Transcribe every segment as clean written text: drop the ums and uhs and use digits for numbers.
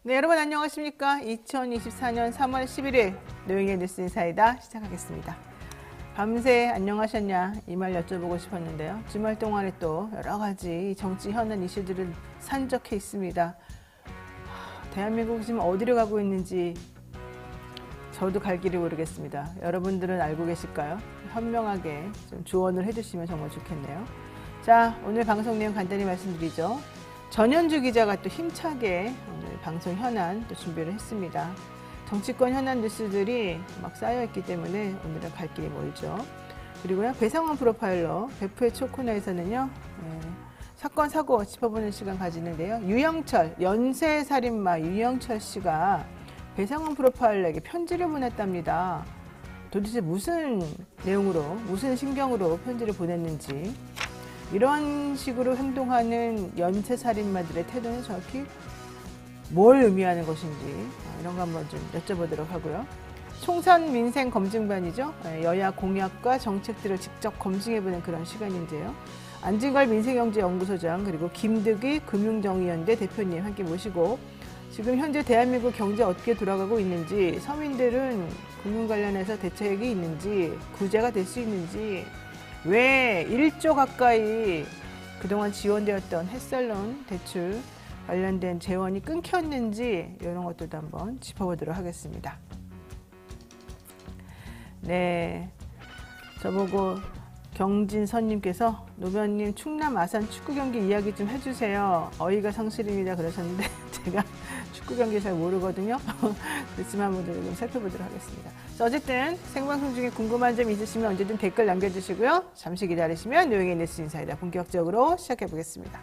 네, 여러분 안녕하십니까? 2024년 3월 11일 노영의 뉴스 인사이다 시작하겠습니다. 밤새 안녕하셨냐 이 말 여쭤보고 싶었는데요. 주말 동안에 또 여러 가지 정치 현안 이슈들은 산적해 있습니다. 대한민국이 지금 어디로 가고 있는지 저도 갈 길을 모르겠습니다. 여러분들은 알고 계실까요? 현명하게 좀 조언을 해주시면 정말 좋겠네요. 자, 오늘 방송 내용 간단히 말씀드리죠. 전현주 기자가 또 힘차게 오늘 방송 현안 또 준비를 했습니다. 정치권 현안 뉴스들이 막 쌓여있기 때문에 오늘은 갈 길이 멀죠. 그리고요, 배상원 프로파일러 베프의 초코너에서는요, 사건 사고 짚어보는 시간 가지는데요. 유영철 연쇄살인마 유영철 씨가 배상원 프로파일러에게 편지를 보냈답니다. 도대체 무슨 내용으로 무슨 심경으로 편지를 보냈는지, 이런 식으로 행동하는 연쇄살인마들의 태도는 정확히 뭘 의미하는 것인지 이런 거 한번 좀 여쭤보도록 하고요. 총선 민생 검증반이죠. 여야 공약과 정책들을 직접 검증해보는 그런 시간인데요. 안진걸 민생경제연구소장 그리고 김득희 금융정의연대 대표님 함께 모시고 지금 현재 대한민국 경제 어떻게 돌아가고 있는지, 서민들은 금융 관련해서 대책이 있는지, 구제가 될 수 있는지, 왜 1조 가까이 그동안 지원되었던 햇살론 대출 관련된 재원이 끊겼는지 이런 것들도 한번 짚어보도록 하겠습니다. 네, 저보고 경진선님께서 노변님 충남 아산 축구 경기 이야기 좀 해주세요. 어이가 상실입니다 그러셨는데 제가 축구 경기 잘 모르거든요. 그렇지만 한번 좀 살펴보도록 하겠습니다. 자, 어쨌든 생방송 중에 궁금한 점 있으시면 언제든 댓글 남겨주시고요. 잠시 기다리시면 노영의 뉴스 인사이다 본격적으로 시작해 보겠습니다.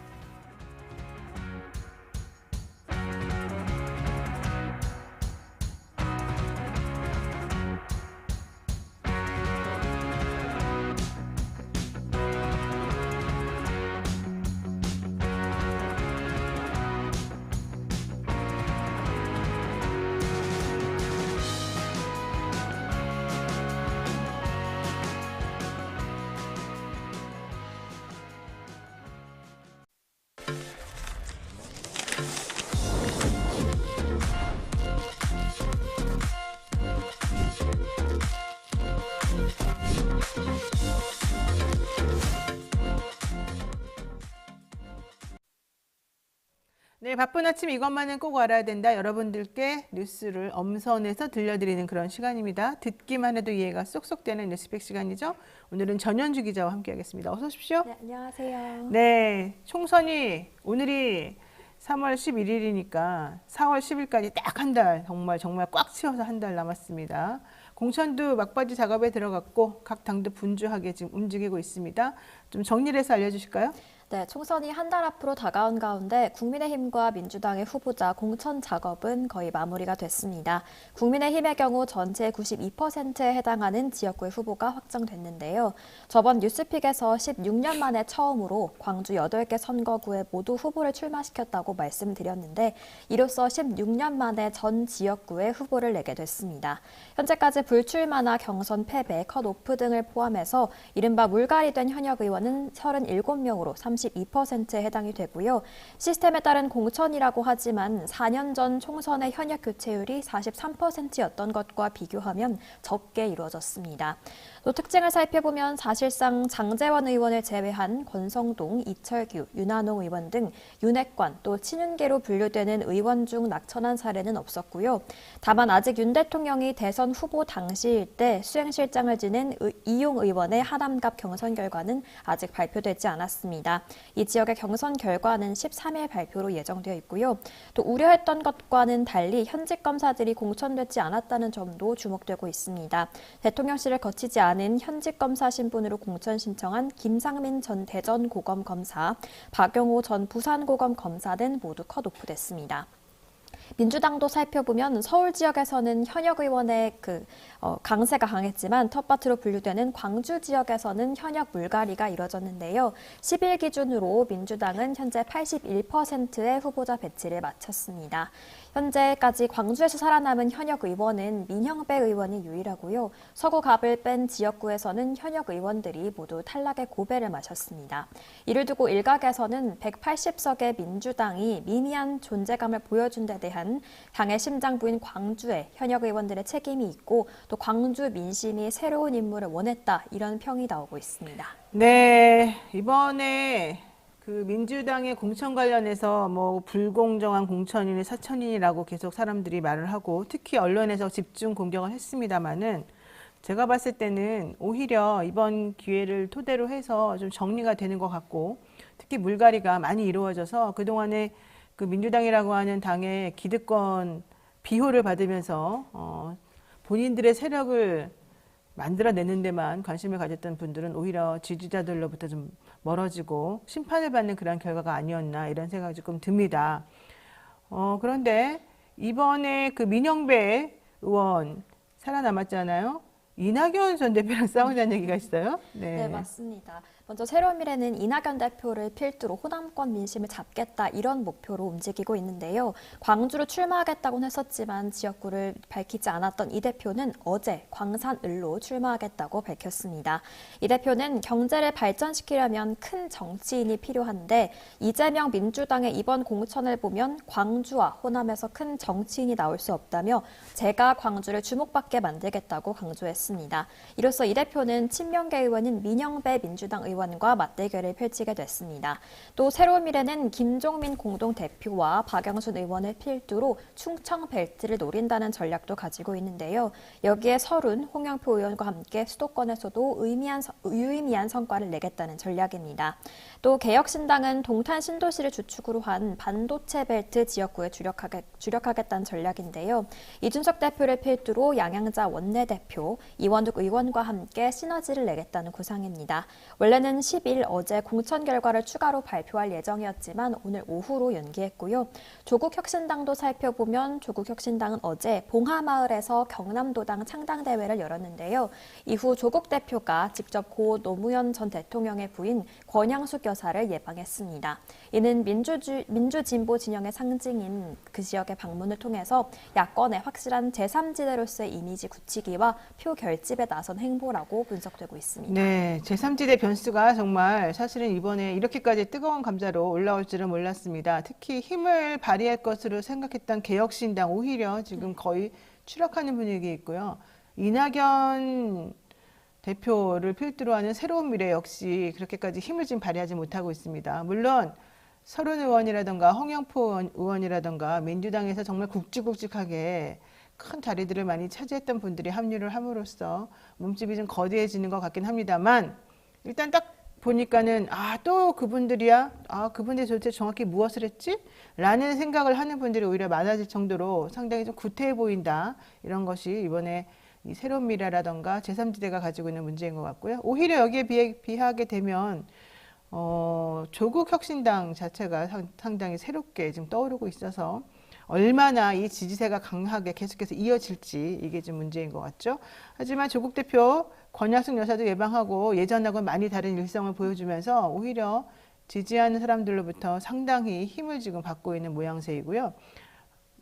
네, 바쁜 아침 이것만은 꼭 알아야 된다. 여러분들께 뉴스를 엄선해서 들려드리는 그런 시간입니다. 듣기만 해도 이해가 쏙쏙 되는 뉴스백 시간이죠. 오늘은 전현주 기자와 함께하겠습니다. 어서 오십시오. 네, 안녕하세요. 네, 총선이 오늘이 3월 11일이니까 4월 10일까지 딱 한 달, 정말 꽉 채워서 한 달 남았습니다. 공천도 막바지 작업에 들어갔고 각 당도 분주하게 지금 움직이고 있습니다. 좀 정리를 해서 알려주실까요? 네, 총선이 한 달 앞으로 다가온 가운데 국민의힘과 민주당의 후보자 공천 작업은 거의 마무리가 됐습니다. 국민의힘의 경우 전체 92%에 해당하는 지역구의 후보가 확정됐는데요. 저번 뉴스픽에서 16년 만에 처음으로 광주 8개 선거구에 모두 후보를 출마시켰다고 말씀드렸는데, 이로써 16년 만에 전 지역구에 후보를 내게 됐습니다. 현재까지 불출마나 경선 패배, 컷오프 등을 포함해서 이른바 물갈이 된 현역 의원은 37명으로 32%에 해당이 되고요. 시스템에 따른 공천이라고 하지만 4년 전 총선의 현역 교체율이 43%였던 것과 비교하면 적게 이루어졌습니다. 또 특징을 살펴보면 사실상 장제원 의원을 제외한 권성동, 이철규, 윤한홍 의원 등 윤핵관 또 친윤계로 분류되는 의원 중 낙천한 사례는 없었고요. 다만 아직 윤 대통령이 대선 후보 당시일 때 수행실장을 지낸 이용 의원의 하남갑 경선 결과는 아직 발표되지 않았습니다. 이 지역의 경선 결과는 13일 발표로 예정되어 있고요. 또 우려했던 것과는 달리 현직 검사들이 공천되지 않았다는 점도 주목되고 있습니다. 대통령실을 거치지 않은 현직 검사 신분으로 공천 신청한 김상민 전 대전고검 검사, 박영호 전 부산고검 검사는 모두 컷오프됐습니다. 민주당도 살펴보면 서울 지역에서는 현역 의원의 강세가 강했지만 텃밭으로 분류되는 광주 지역에서는 현역 물갈이가 이뤄졌는데요. 10일 기준으로 민주당은 현재 81%의 후보자 배치를 마쳤습니다. 현재까지 광주에서 살아남은 현역 의원은 민형배 의원이 유일하고요. 서구갑을 뺀 지역구에서는 현역 의원들이 모두 탈락의 고배를 마셨습니다. 이를 두고 일각에서는 180석의 민주당이 미미한 존재감을 보여준 데 대한 위한 당의 심장부인 광주에 현역 의원들의 책임이 있고 또 광주 민심이 새로운 인물을 원했다 이런 평이 나오고 있습니다. 네, 이번에 그 민주당의 공천 관련해서 뭐 불공정한 공천이니 사천인이라고 계속 사람들이 말을 하고 특히 언론에서 집중 공격을 했습니다마는 제가 봤을 때는 오히려 이번 기회를 토대로 해서 좀 정리가 되는 것 같고 특히 물갈이가 많이 이루어져서 그동안에 그 민주당이라고 하는 당의 기득권 비호를 받으면서 본인들의 세력을 만들어내는 데만 관심을 가졌던 분들은 오히려 지지자들로부터 좀 멀어지고 심판을 받는 그런 결과가 아니었나 이런 생각이 조금 듭니다. 그런데 이번에 그 민영배 의원 살아남았잖아요. 이낙연 전 대표랑 싸우자는 얘기가 있어요. 네, 맞습니다. 먼저 새로운 미래는 이낙연 대표를 필두로 호남권 민심을 잡겠다 이런 목표로 움직이고 있는데요. 광주로 출마하겠다고는 했었지만 지역구를 밝히지 않았던 이 대표는 어제 광산을로 출마하겠다고 밝혔습니다. 이 대표는 경제를 발전시키려면 큰 정치인이 필요한데 이재명 민주당의 이번 공천을 보면 광주와 호남에서 큰 정치인이 나올 수 없다며 제가 광주를 주목받게 만들겠다고 강조했습니다. 이로써 이 대표는 친명계 의원인 민영배 민주당 의원과 맞대결을 펼치게 됐습니다. 또 새로운 미래는 김종민 공동대표와 박영순 의원을 필두로 충청 벨트를 노린다는 전략도 가지고 있는데요. 여기에 설훈, 홍영표 의원과 함께 수도권에서도 유의미한 성과를 내겠다는 전략입니다. 또 개혁신당은 동탄 신도시를 주축으로 한 반도체 벨트 지역구에 주력하겠다는 전략인데요. 이준석 대표를 필두로 양양자 원내대표, 이원욱 의원과 함께 시너지를 내겠다는 구상입니다. 원래는 10일 어제 공천 결과를 추가로 발표할 예정이었지만 오늘 오후로 연기했고요. 조국혁신당도 살펴보면 조국혁신당은 어제 봉하마을에서 경남도당 창당대회를 열었는데요. 이후 조국 대표가 직접 고 노무현 전 대통령의 부인 권양숙 여사를 예방했습니다. 이는 민주진보 진영의 상징인 그 지역의 방문을 통해서 야권의 확실한 제3지대로서의 이미지 굳히기와 표 결집에 나선 행보라고 분석되고 있습니다. 네, 제3지대 변수가 정말 사실은 이번에 이렇게까지 뜨거운 감자로 올라올 줄은 몰랐습니다. 특히 힘을 발휘할 것으로 생각했던 개혁신당 오히려 지금 거의 추락하는 분위기 있고요. 이낙연 대표를 필두로 하는 새로운 미래 역시 그렇게까지 힘을 지금 발휘하지 못하고 있습니다. 물론 설훈 의원이라든가 홍영표 의원이라든가 민주당에서 정말 굵직굵직하게 큰 자리들을 많이 차지했던 분들이 합류를 함으로써 몸집이 좀 거대해지는 것 같긴 합니다만 일단 딱 보니까는 또 그분들이야? 그분들이 도대체 정확히 무엇을 했지? 라는 생각을 하는 분들이 오히려 많아질 정도로 상당히 좀 구태해 보인다. 이런 것이 이번에 이 새로운 미래라던가 제3지대가 가지고 있는 문제인 것 같고요. 오히려 여기에 비하게 되면 조국 혁신당 자체가 상당히 새롭게 지금 떠오르고 있어서 얼마나 이 지지세가 강하게 계속해서 이어질지 이게 좀 문제인 것 같죠. 하지만 조국 대표 권양숙 여사도 예방하고 예전하고는 많이 다른 일성을 보여주면서 오히려 지지하는 사람들로부터 상당히 힘을 지금 받고 있는 모양새이고요.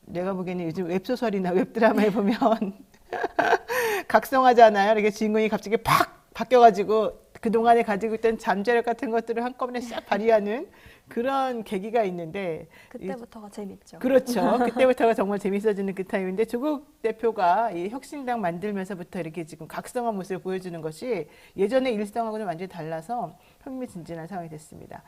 내가 보기에는 요즘 웹소설이나 웹드라마에 보면 각성하잖아요. 이렇게 주인공이 갑자기 팍 바뀌어가지고 그동안에 가지고 있던 잠재력 같은 것들을 한꺼번에 싹 발휘하는 그런 계기가 있는데 그때부터가 재밌죠. 그렇죠. 그때부터가 정말 재밌어지는 그 타임인데 조국 대표가 이 혁신당 만들면서부터 이렇게 지금 각성한 모습을 보여주는 것이 예전의 일성하고는 완전히 달라서 흥미진진한 상황이 됐습니다.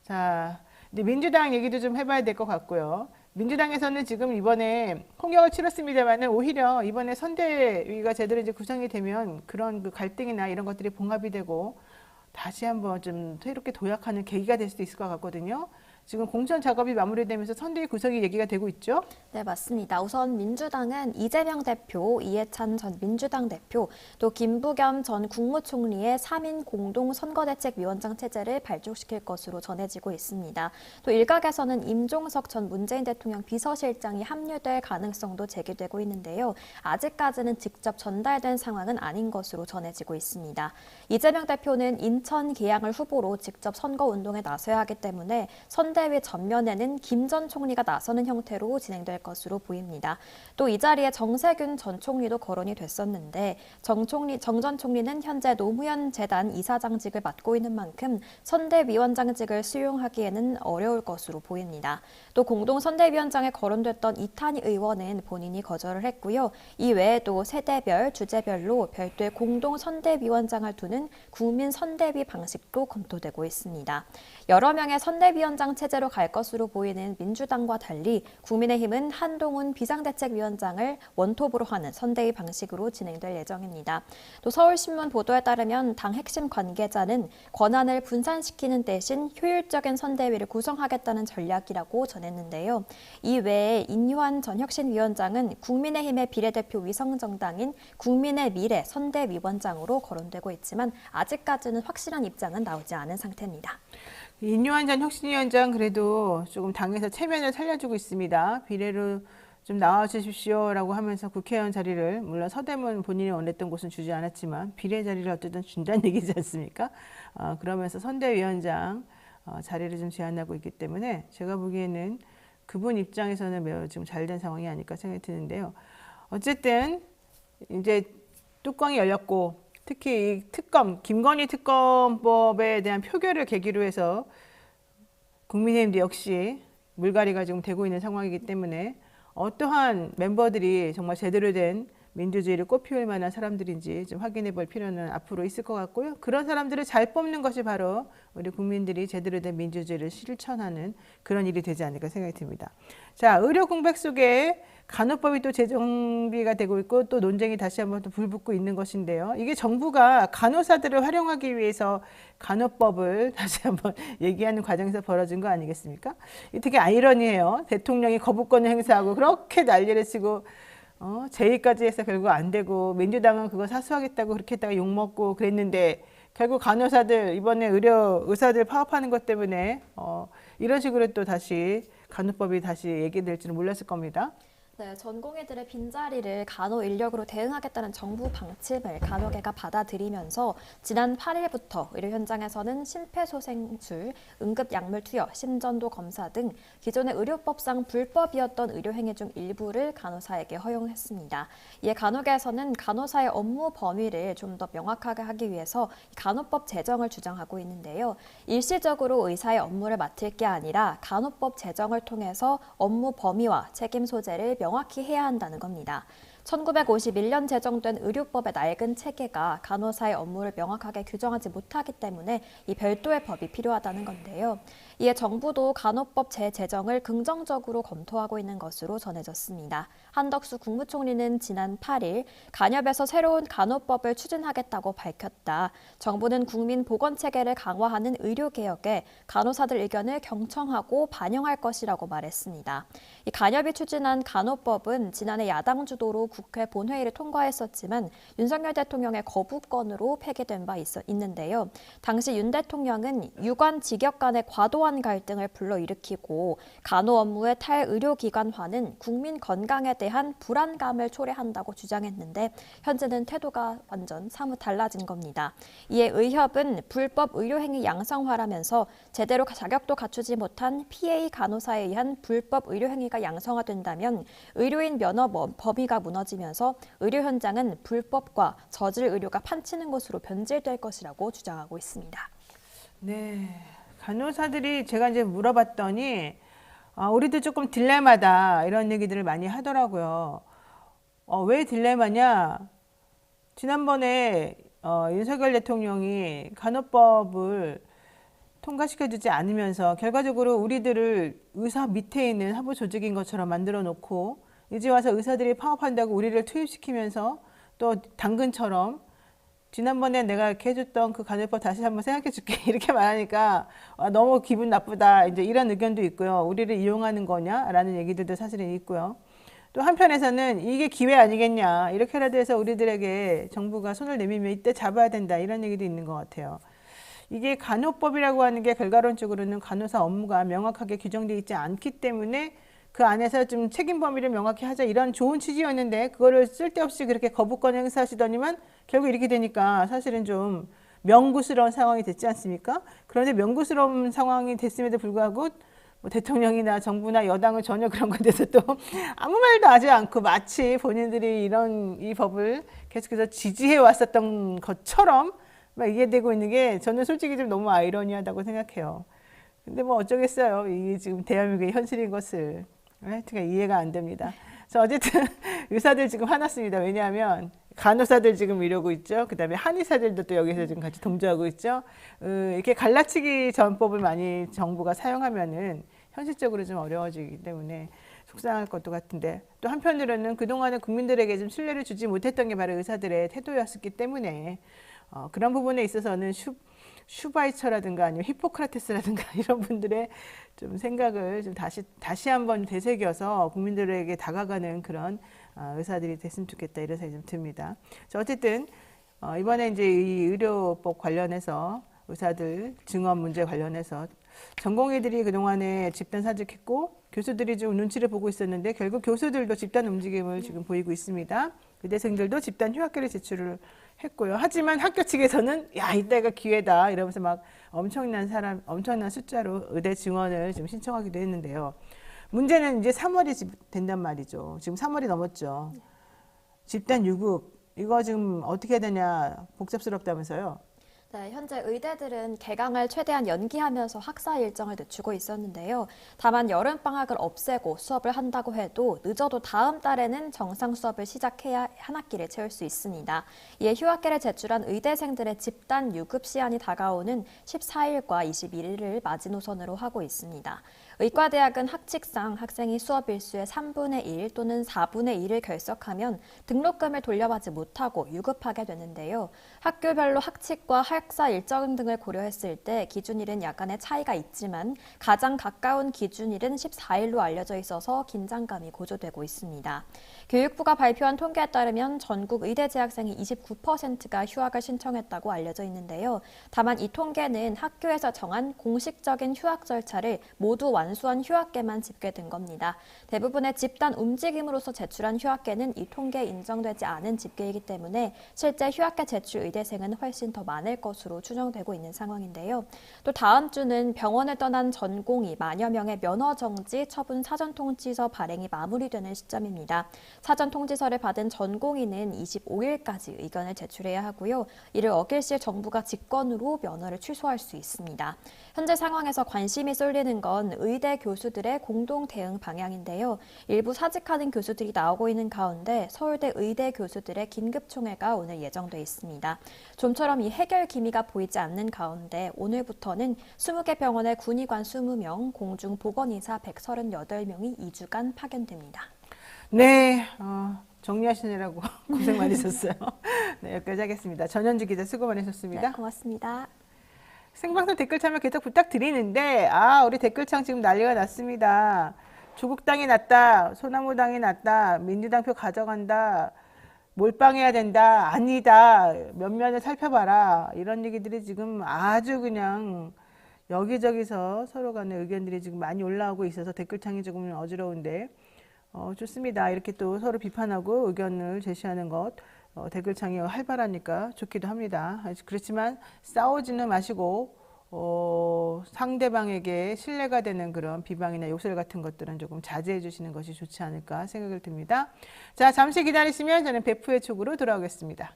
자, 이제 민주당 얘기도 좀 해봐야 될 것 같고요. 민주당에서는 지금 이번에 홍역을 치렀습니다만은 오히려 이번에 선대위가 제대로 이제 구성이 되면 그런 그 갈등이나 이런 것들이 봉합이 되고 다시 한번 좀 새롭게 도약하는 계기가 될 수도 있을 것 같거든요. 지금 공천 작업이 마무리되면서 선대위 구성이 얘기가 되고 있죠? 네, 맞습니다. 우선 민주당은 이재명 대표, 이해찬 전 민주당 대표, 또 김부겸 전 국무총리의 3인 공동 선거대책위원장 체제를 발족시킬 것으로 전해지고 있습니다. 또 일각에서는 임종석 전 문재인 대통령 비서실장이 합류될 가능성도 제기되고 있는데요. 아직까지는 직접 전달된 상황은 아닌 것으로 전해지고 있습니다. 이재명 대표는 인천 계양을 후보로 직접 선거운동에 나서야 하기 때문에 선대 선대위 전면에는 김 전 총리가 나서는 형태로 진행될 것으로 보입니다. 또 이 자리에 정세균 전 총리도 거론이 됐었는데 정 전 총리는 현재 노무현 재단 이사장직을 맡고 있는 만큼 선대위원장직을 수용하기에는 어려울 것으로 보입니다. 또 공동 선대위원장에 거론됐던 이탄희 의원은 본인이 거절을 했고요. 이 외에도 세대별, 주제별로 별도의 공동 선대위원장을 두는 국민 선대위 방식도 검토되고 있습니다. 여러 명의 선대위원장 체제로 갈 것으로 보이는 민주당과 달리 국민의힘은 한동훈 비상대책위원장을 원톱으로 하는 선대위 방식으로 진행될 예정입니다. 또 서울신문 보도에 따르면 당 핵심 관계자는 권한을 분산시키는 대신 효율적인 선대위를 구성하겠다는 전략이라고 전했는데요. 이 외에 인유한 전 혁신위원장은 국민의힘의 비례대표 위성정당인 국민의 미래 선대위원장으로 거론되고 있지만 아직까지는 확실한 입장은 나오지 않은 상태입니다. 인유한 전 혁신위원장 그래도 조금 당에서 체면을 살려주고 있습니다. 비례로 좀 나와주십시오라고 하면서 국회의원 자리를 물론 서대문 본인이 원했던 곳은 주지 않았지만 비례 자리를 어쨌든 준다는 얘기지 않습니까? 그러면서 선대위원장 자리를 좀 제안하고 있기 때문에 제가 보기에는 그분 입장에서는 매우 지금 잘된 상황이 아닐까 생각이 드는데요. 어쨌든 이제 뚜껑이 열렸고 특히 이 특검, 김건희 특검법에 대한 표결을 계기로 해서 국민의힘도 역시 물갈이가 지금 되고 있는 상황이기 때문에 어떠한 멤버들이 정말 제대로 된 민주주의를 꽃피울 만한 사람들인지 좀 확인해 볼 필요는 앞으로 있을 것 같고요. 그런 사람들을 잘 뽑는 것이 바로 우리 국민들이 제대로 된 민주주의를 실천하는 그런 일이 되지 않을까 생각이 듭니다. 자, 의료 공백 속에 간호법이 또 재정비가 되고 있고 또 논쟁이 다시 한번 또 불붙고 있는 것인데요. 이게 정부가 간호사들을 활용하기 위해서 간호법을 다시 한번 얘기하는 과정에서 벌어진 거 아니겠습니까? 이게 되게 아이러니해요. 대통령이 거부권을 행사하고 그렇게 난리를 치고 제의까지 해서 결국 안 되고 민주당은 그거 사수하겠다고 그렇게 했다가 욕먹고 그랬는데 결국 간호사들 이번에 의사들 파업하는 것 때문에 이런 식으로 또 다시 간호법이 다시 얘기될지는 몰랐을 겁니다. 네, 전공의들의 빈자리를 간호 인력으로 대응하겠다는 정부 방침을 간호계가 받아들이면서 지난 8일부터 의료 현장에서는 심폐소생술, 응급약물 투여, 심전도 검사 등 기존의 의료법상 불법이었던 의료행위 중 일부를 간호사에게 허용했습니다. 이에 간호계에서는 간호사의 업무 범위를 좀 더 명확하게 하기 위해서 간호법 제정을 주장하고 있는데요. 일시적으로 의사의 업무를 맡을 게 아니라 간호법 제정을 통해서 업무 범위와 책임 소재를 명확히 해야 한다는 겁니다. 1951년 제정된 의료법의 낡은 체계가 간호사의 업무를 명확하게 규정하지 못하기 때문에 이 별도의 법이 필요하다는 건데요. 이에 정부도 간호법 재제정을 긍정적으로 검토하고 있는 것으로 전해졌습니다. 한덕수 국무총리는 지난 8일 간협에서 새로운 간호법을 추진하겠다고 밝혔다. 정부는 국민 보건 체계를 강화하는 의료개혁에 간호사들 의견을 경청하고 반영할 것이라고 말했습니다. 이 간협이 추진한 간호법은 지난해 야당 주도로 국회 본회의를 통과했었지만 윤석열 대통령의 거부권으로 폐기된 바 있는데요. 당시 윤 대통령은 유관 직역 간의 과도한 갈등을 불러일으키고 간호 업무의 탈의료기관화는 국민 건강에 대한 불안감을 초래한다고 주장했는데 현재는 태도가 완전 사뭇 달라진 겁니다. 이에 의협은 불법 의료행위 양성화라면서 제대로 자격도 갖추지 못한 PA 간호사에 의한 불법 의료행위가 양성화된다면 의료인 면허 범위가 무너지면서 의료 현장은 불법과 저질 의료가 판치는 곳으로 변질될 것이라고 주장하고 있습니다. 네, 간호사들이 제가 이제 물어봤더니 우리도 조금 딜레마다 이런 얘기들을 많이 하더라고요. 왜 딜레마냐? 지난번에 윤석열 대통령이 간호법을 통과시켜주지 않으면서 결과적으로 우리들을 의사 밑에 있는 하부 조직인 것처럼 만들어 놓고 이제 와서 의사들이 파업한다고 우리를 투입시키면서 또 당근처럼 지난번에 내가 이렇게 해줬던 그 간호법 다시 한번 생각해 줄게 이렇게 말하니까 너무 기분 나쁘다 이제 이런 의견도 있고요. 우리를 이용하는 거냐라는 얘기들도 사실은 있고요. 또 한편에서는 이게 기회 아니겠냐 이렇게라도 해서 우리들에게 정부가 손을 내밀면 이때 잡아야 된다 이런 얘기도 있는 것 같아요. 이게 간호법이라고 하는 게 결과론적으로는 간호사 업무가 명확하게 규정되어 있지 않기 때문에 그 안에서 좀 책임 범위를 명확히 하자 이런 좋은 취지였는데 그거를 쓸데없이 그렇게 거부권 행사하시더니만 결국 이렇게 되니까 사실은 좀 명구스러운 상황이 됐지 않습니까? 그런데 명구스러운 상황이 됐음에도 불구하고 뭐 대통령이나 정부나 여당은 전혀 그런 것에 대해서 또 아무 말도 하지 않고 마치 본인들이 이 법을 계속해서 지지해 왔었던 것처럼 막 이해되고 있는 게 저는 솔직히 좀 너무 아이러니하다고 생각해요. 근데 뭐 어쩌겠어요. 이게 지금 대한민국의 현실인 것을. 하여튼 이해가 안 됩니다. 그래서 어쨌든 의사들 지금 화났습니다. 왜냐하면 간호사들 지금 이러고 있죠. 그다음에 한의사들도 또 여기서 지금 같이 동조하고 있죠. 이렇게 갈라치기 전법을 많이 정부가 사용하면은 현실적으로 좀 어려워지기 때문에 속상할 것도 같은데, 또 한편으로는 그동안은 국민들에게 좀 신뢰를 주지 못했던 게 바로 의사들의 태도였기 때문에 그런 부분에 있어서는 슈바이처라든가 아니면 히포크라테스라든가 이런 분들의 좀 생각을 좀 다시 한번 되새겨서 국민들에게 다가가는 그런 의사들이 됐으면 좋겠다 이런 생각이 좀 듭니다. 자, 어쨌든 이번에 이제 이 의료법 관련해서 의사들 증언 문제 관련해서 전공의들이 그동안에 집단 사직했고 교수들이 좀 눈치를 보고 있었는데 결국 교수들도 집단 움직임을 지금 보이고 있습니다. 의대생들도 집단 휴학계를 제출을 했고요. 하지만 학교 측에서는 야, 이때가 기회다 이러면서 막 엄청난 숫자로 의대 증원을 지금 신청하기도 했는데요. 문제는 이제 3월이 된단 말이죠. 지금 3월이 넘었죠. 집단 유급 이거 지금 어떻게 해야 되냐 복잡스럽다면서요. 네, 현재 의대들은 개강을 최대한 연기하면서 학사 일정을 늦추고 있었는데요. 다만 여름방학을 없애고 수업을 한다고 해도 늦어도 다음 달에는 정상 수업을 시작해야 한 학기를 채울 수 있습니다. 이에 휴학계를 제출한 의대생들의 집단 유급 시한이 다가오는 14일과 21일을 마지노선으로 하고 있습니다. 의과대학은 학칙상 학생이 수업 일수의 3분의 1 또는 4분의 1을 결석하면 등록금을 돌려받지 못하고 유급하게 되는데요. 학교별로 학칙과 학사 일정 등을 고려했을 때 기준일은 약간의 차이가 있지만 가장 가까운 기준일은 14일로 알려져 있어서 긴장감이 고조되고 있습니다. 교육부가 발표한 통계에 따르면 전국 의대 재학생의 29%가 휴학을 신청했다고 알려져 있는데요. 다만 이 통계는 학교에서 정한 공식적인 휴학 절차를 모두 완수한 휴학계만 집계된 겁니다. 대부분의 집단 움직임으로서 제출한 휴학계는 이 통계에 인정되지 않은 집계이기 때문에 실제 휴학계 제출 의대생은 훨씬 더 많을 것으로 추정되고 있는 상황인데요. 또 다음 주는 병원을 떠난 전공의 만여 명의 면허 정지 처분 사전통지서 발행이 마무리되는 시점입니다. 사전통지서를 받은 전공의는 25일까지 의견을 제출해야 하고요. 이를 어길 시 정부가 직권으로 면허를 취소할 수 있습니다. 현재 상황에서 관심이 쏠리는 건 의대 교수들의 공동 대응 방향인데요. 일부 사직하는 교수들이 나오고 있는 가운데 서울대 의대 교수들의 긴급총회가 오늘 예정돼 있습니다. 좀처럼 이 해결 기미가 보이지 않는 가운데 오늘부터는 20개 병원의 군의관 20명, 공중보건의사 138명이 2주간 파견됩니다. 네, 정리하시느라고 고생 많으셨어요. 네, 여기까지 하겠습니다. 전현주 기자 수고 많으셨습니다. 네, 고맙습니다. 생방송 댓글 참여 계속 부탁드리는데 우리 댓글창 지금 난리가 났습니다. 조국당이 났다, 소나무당이 났다, 민주당 표 가져간다, 몰빵해야 된다, 아니다, 면면을 살펴봐라 이런 얘기들이 지금 아주 그냥 여기저기서 서로 간의 의견들이 지금 많이 올라오고 있어서 댓글창이 조금 어지러운데 좋습니다. 이렇게 또 서로 비판하고 의견을 제시하는 것 댓글창이 활발하니까 좋기도 합니다. 그렇지만 싸우지는 마시고 상대방에게 신뢰가 되는 그런 비방이나 욕설 같은 것들은 조금 자제해 주시는 것이 좋지 않을까 생각을 듭니다. 자, 잠시 기다리시면 저는 배프의 촉으로 돌아오겠습니다.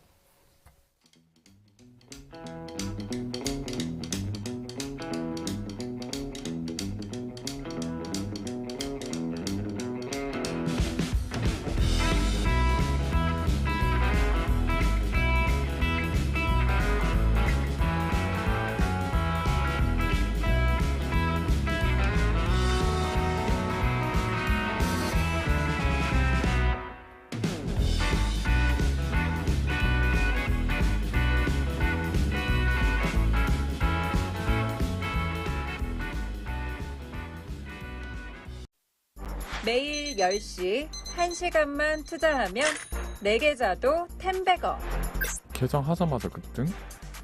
매일 10시 1시간만 투자하면 내 계좌도 10배거. 개장하자마자 급등?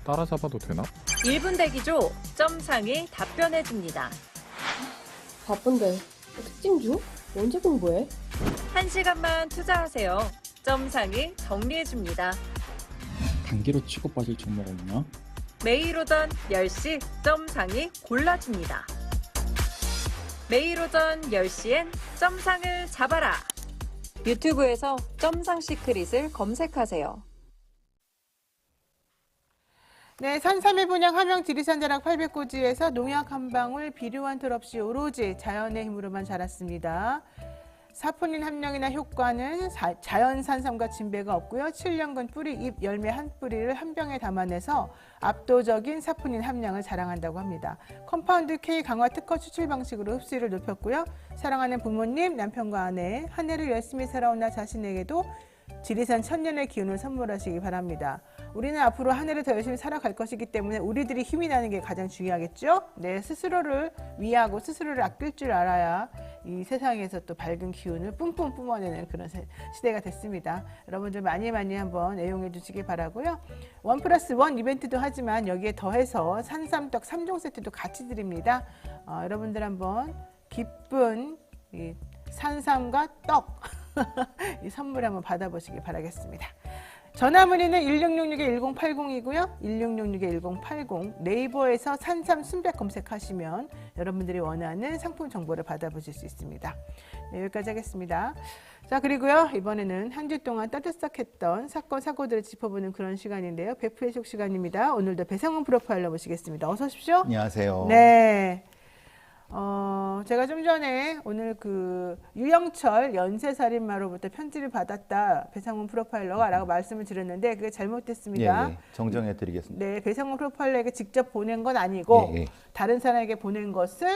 따라잡아도 되나? 1분 대기조 점상이 답변해줍니다. 바쁜데 특징 중? 언제 공부해? 1시간만 투자하세요. 점상이 정리해줍니다. 단기로 치고 빠질 종목 없나? 매일 오전 10시 점상이 골라줍니다. 매일 오전 10시엔 점상을 잡아라. 유튜브에서 점상 시크릿을 검색하세요. 네, 산삼의 분양 함양 지리산자락 800고지에서 농약 한 방울 비료 한 톨 없이 오로지 자연의 힘으로만 자랐습니다. 사포닌 함량이나 효과는 자연 산삼과 진배가 없고요. 7년근 뿌리, 잎, 열매 한 뿌리를 한 병에 담아내서 압도적인 사포닌 함량을 자랑한다고 합니다. 컴파운드 K 강화 특허 추출 방식으로 흡수율을 높였고요. 사랑하는 부모님, 남편과 아내, 한 해를 열심히 살아온 나 자신에게도 지리산 천년의 기운을 선물하시기 바랍니다. 우리는 앞으로 한 해를 더 열심히 살아갈 것이기 때문에 우리들이 힘이 나는 게 가장 중요하겠죠? 네, 스스로를 위하고 스스로를 아낄 줄 알아야 이 세상에서 또 밝은 기운을 뿜뿜 뿜어내는 그런 시대가 됐습니다. 여러분들 많이 한번 애용해 주시기 바라고요. 1+1 이벤트도 하지만 여기에 더해서 산삼떡 3종 세트도 같이 드립니다. 여러분들 한번 기쁜 이 산삼과 떡 이 선물 한번 받아보시기 바라겠습니다. 전화 문의는 1666-1080이고요. 1666-1080 네이버에서 산삼 순백 검색하시면 여러분들이 원하는 상품 정보를 받아보실 수 있습니다. 네, 여기까지 하겠습니다. 자, 그리고요. 이번에는 한 주 동안 떠들썩했던 사건, 사고들을 짚어보는 그런 시간인데요. 베프의식 시간입니다. 오늘도 배상훈 프로파일러 모시겠습니다. 어서 오십시오. 안녕하세요. 네. 제가 좀 전에 오늘 그 유영철 연쇄살인마로부터 편지를 받았다. 배상훈 프로파일러가 라고 말씀을 드렸는데 그게 잘못됐습니다. 예, 정정해 드리겠습니다. 네, 배상훈 프로파일러에게 직접 보낸 건 아니고 다른 사람에게 보낸 것을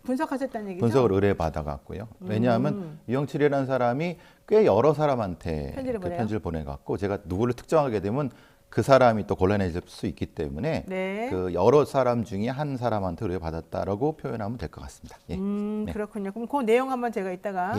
분석하셨다는 얘기죠? 분석을 의뢰받아 갔고요. 왜냐하면 유영철이라는 사람이 꽤 여러 사람한테 편지를 보내갖고 제가 누구를 특정하게 되면 그 사람이 또 곤란해질 수 있기 때문에 네. 그 여러 사람 중에 한 사람한테 의뢰받았다라고 표현하면 될 것 같습니다. 예. 네. 그렇군요. 그럼 그 내용 한번 제가 이따가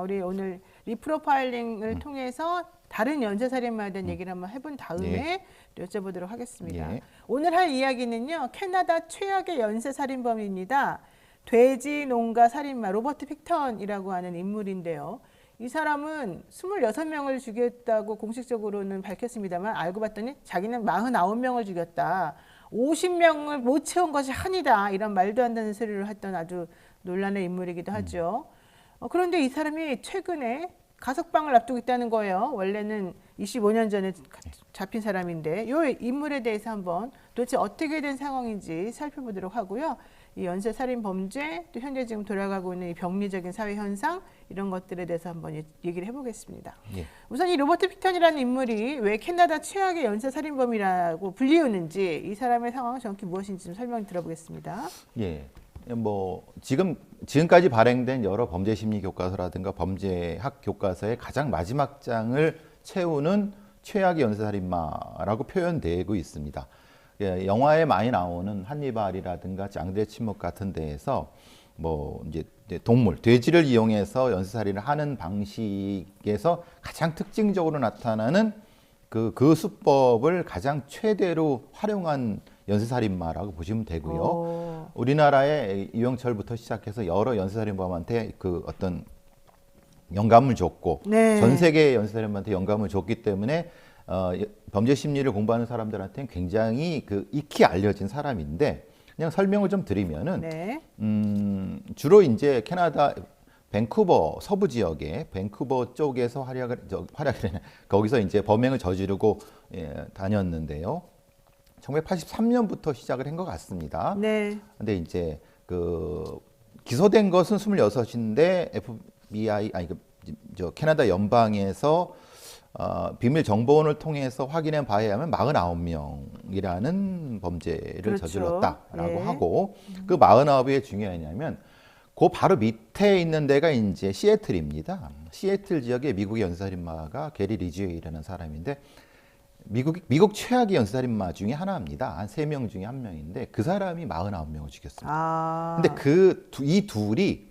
우리 오늘 리프로파일링을 통해서 다른 연쇄살인마에 대한 얘기를 한번 해본 다음에 여쭤보도록 하겠습니다. 오늘 할 이야기는요. 캐나다 최악의 연쇄살인범입니다. 돼지 농가 살인마 로버트 픽턴이라고 하는 인물인데요. 이 사람은 26명을 죽였다고 공식적으로는 밝혔습니다만 알고 봤더니 자기는 49명을 죽였다. 50명을 못 채운 것이 한이다. 이런 말도 안 되는 소리를 했던 아주 논란의 인물이기도 하죠. 그런데 이 사람이 최근에 가석방을 앞두고 있다는 거예요. 원래는 25년 전에 잡힌 사람인데 이 인물에 대해서 한번 도대체 어떻게 된 상황인지 살펴보도록 하고요. 이 연쇄살인 범죄, 또 현재 지금 돌아가고 있는 이 병리적인 사회 현상 이런 것들에 대해서 한번 얘기를 해보겠습니다. 우선 이 로버트 픽턴이라는 인물이 왜 캐나다 최악의 연쇄살인범이라고 불리우는지 이 사람의 상황은 정확히 무엇인지 좀 설명 들어보겠습니다. 예. 뭐 지금까지 발행된 여러 범죄 심리 교과서라든가 범죄학 교과서의 가장 마지막 장을 채우는 최악의 연쇄살인마라고 표현되고 있습니다. 예, 영화에 많이 나오는 한니발이라든가 짱들의 침묵 같은 데에서 뭐 이제 동물, 돼지를 이용해서 연쇄살인을 하는 방식에서 가장 특징적으로 나타나는 그 수법을 가장 최대로 활용한 연쇄살인마라고 보시면 되고요. 우리나라의 유영철부터 시작해서 여러 연쇄살인범한테 그 어떤 영감을 줬고 전 세계 연쇄살인범한테 영감을 줬기 때문에 범죄 심리를 공부하는 사람들한테는 굉장히 그 익히 알려진 사람인데 그냥 설명을 좀 드리면은 주로 이제 캐나다 밴쿠버 서부 지역의 밴쿠버 쪽에서 활약을 거기서 이제 범행을 저지르고 다녔는데요. 1983년부터 시작을 한 것 같습니다. 근데 이제 그 기소된 것은 26인데 FBI 저 캐나다 연방에서 비밀 정보원을 통해서 확인한 바에 의하면 49명이라는 범죄를 저질렀다라고 하고 그 49이 중요하냐면 그 바로 밑에 있는 데가 이제 시애틀입니다. 시애틀 지역의 미국의 연쇄살인마가 게리 리지웨이라는 사람인데 미국 최악의 연쇄살인마 중에 하나입니다. 한 3명 중에 1명인데 그 사람이 49명을 죽였습니다. 근데 이 둘이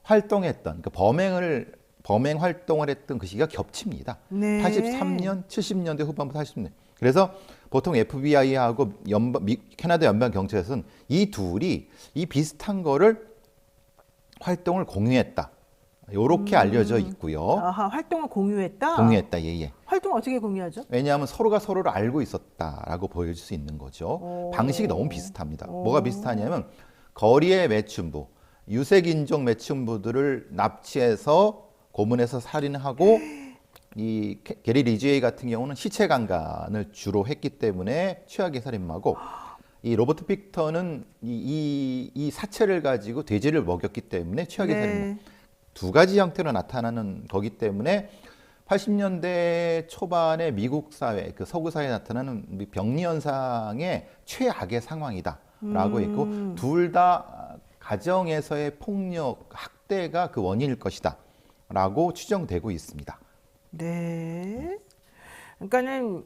활동했던 그 범행 활동을 했던 그 시기가 겹칩니다. 83년, 70년대 후반부터 80년대. 그래서 보통 FBI하고 캐나다 연방 경찰에서는 이 둘이 이 비슷한 거를 활동을 공유했다. 요렇게 알려져 있고요. 활동을 공유했다? 공유했다, 예. 활동 어떻게 공유하죠? 왜냐하면 서로가 서로를 알고 있었다라고 보여줄 수 있는 거죠. 방식이 너무 비슷합니다. 뭐가 비슷하냐면 거리의 매춘부, 유색인종 매춘부들을 납치해서 고문해서 살인하고 이 게리 리지웨이 같은 경우는 시체 강간을 주로 했기 때문에 최악의 살인마고 이 로버트 픽터는 이 사체를 가지고 돼지를 먹였기 때문에 최악의 살인마. 두 가지 형태로 나타나는 거기 때문에 80년대 초반의 미국 사회, 그 서구 사회에 나타나는 병리 현상의 최악의 상황이다라고 했고 둘 다 가정에서의 폭력, 학대가 그 원인일 것이다라고 추정되고 있습니다. 네. 그러니까는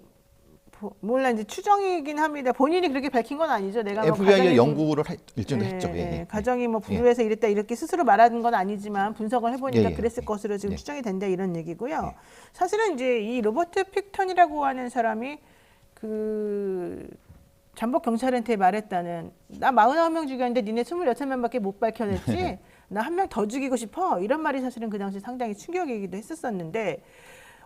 몰라 이제 추정이긴 합니다. 본인이 그렇게 밝힌 건 아니죠. 내가 뭐 FBI가 연구를 일정도 했죠. 가정이 뭐 분류해서 이랬다 이렇게 스스로 말하는 건 아니지만 분석을 해보니까 그랬을 것으로 지금 예. 추정이 된다 이런 얘기고요. 사실은 이제 이 로버트 픽턴이라고 하는 사람이 그 잠복 경찰한테 말했다는 나 49명 죽였는데 니네 26명밖에 못 밝혀냈지. 나 한 명 더 죽이고 싶어. 이런 말이 사실은 그 당시 상당히 충격이기도 했었었는데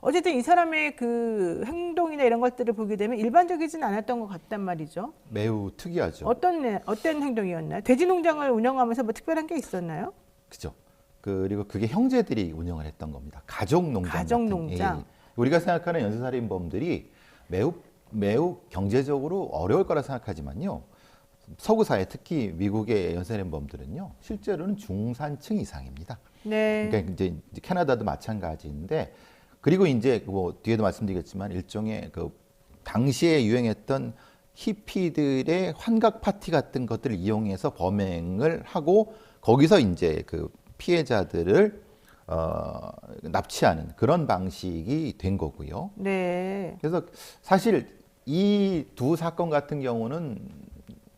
어쨌든 이 사람의 그 행동이나 이런 것들을 보게 되면 일반적이진 않았던 것 같단 말이죠. 매우 특이하죠. 어떤 행동이었나요? 돼지 농장을 운영하면서 뭐 특별한 게 있었나요? 그죠. 그리고 그게 형제들이 운영을 했던 겁니다. 가족 농장. 가족 농장. 우리가 생각하는 연쇄살인범들이 매우 경제적으로 어려울 거라 생각하지만요. 서구 사회 특히 미국의 연쇄살인범들은요. 실제로는 중산층 이상입니다. 네. 그러니까 이제 캐나다도 마찬가지인데 그리고 이제 뭐 뒤에도 말씀드리겠지만 일종의 그 당시에 유행했던 히피들의 환각 파티 같은 것들을 이용해서 범행을 하고 거기서 이제 그 피해자들을 납치하는 그런 방식이 된 거고요. 네. 그래서 사실 이 두 사건 같은 경우는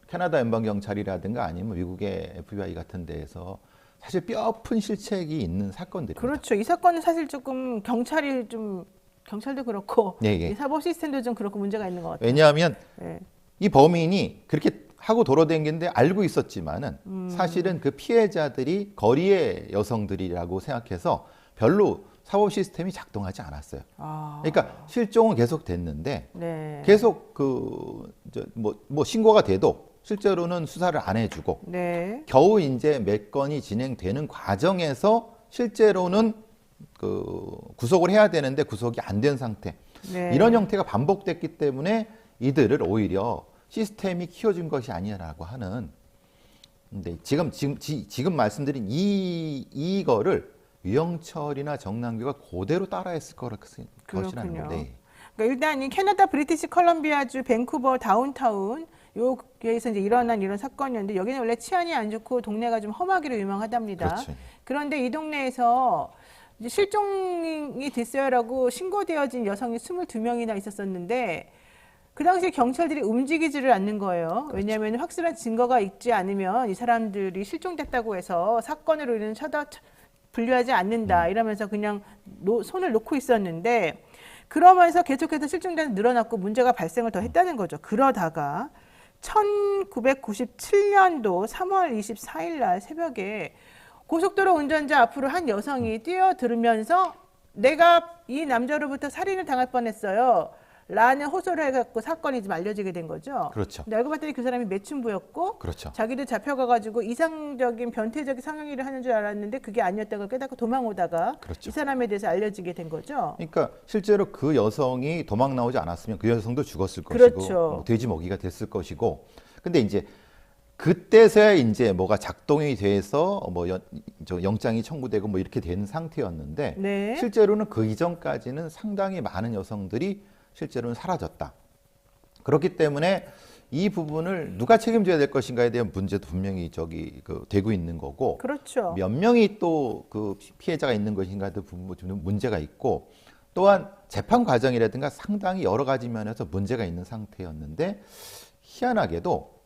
캐나다 연방경찰이라든가 아니면 미국의 FBI 같은 데에서 사실 뼈아픈 실책이 있는 사건들입니다. 그렇죠. 이 사건은 사실 조금 경찰도 그렇고 이 사법 시스템도 좀 그렇고 문제가 있는 것 같아요. 왜냐하면 이 범인이 그렇게 하고 돌아다니는데 알고 있었지만은 사실은 그 피해자들이 거리의 여성들이라고 생각해서 별로 사법 시스템이 작동하지 않았어요. 그러니까 실종은 계속 됐는데 계속 뭐 신고가 돼도 실제로는 수사를 안 해주고 겨우 이제 몇 건이 진행되는 과정에서 실제로는 그 구속을 해야 되는데 구속이 안 된 상태. 이런 형태가 반복됐기 때문에 이들을 오히려 시스템이 키워준 것이 아니라고 하는. 근데 지금 말씀드린 이거를 유영철이나 정남규가 그대로 따라했을 것이라는 건데. 그러니까 일단 이 캐나다 브리티시 컬럼비아주 밴쿠버 다운타운 여기에서 이제 일어난 이런 사건이었는데 여기는 원래 치안이 안 좋고 동네가 좀 험하기로 유명하답니다. 그렇죠. 그런데 이 동네에서 이제 실종이 됐어요라고 신고되어진 여성이 22명이나 있었었는데 그 당시 경찰들이 움직이지를 않는 거예요. 왜냐하면 확실한 증거가 있지 않으면 이 사람들이 실종됐다고 해서 사건으로 인해 분류하지 않는다 이러면서 그냥 손을 놓고 있었는데 그러면서 계속해서 실종자는 늘어났고 문제가 발생을 더 했다는 거죠. 그러다가 1997년도 3월 24일 날 새벽에 고속도로 운전자 앞으로 한 여성이 뛰어들으면서 내가 이 남자로부터 살인을 당할 뻔했어요. 라는 호소를 해갖고 사건이 좀 알려지게 된 거죠. 그렇죠. 근데 알고 봤더니 그 사람이 매춘부였고 그렇죠. 자기도 잡혀가가지고 이상적인 변태적인 성형일을 하는 줄 알았는데 그게 아니었다는 걸 깨닫고 도망오다가 그렇죠. 이 사람에 대해서 알려지게 된 거죠. 그러니까 실제로 그 여성이 도망 나오지 않았으면 그 여성도 죽었을 그렇죠. 것이고 뭐 돼지 먹이가 됐을 것이고 근데 이제 그때서야 이제 뭐가 작동이 돼서 뭐 영장이 청구되고 뭐 이렇게 된 상태였는데 실제로는 그 이전까지는 상당히 많은 여성들이 실제로는 사라졌다. 그렇기 때문에 이 부분을 누가 책임져야 될 것인가에 대한 문제도 분명히 되고 있는 거고, 그렇죠. 몇 명이 또 그 피해자가 있는 것인가도 문제가 있고, 또한 재판 과정이라든가 상당히 여러 가지 면에서 문제가 있는 상태였는데 희한하게도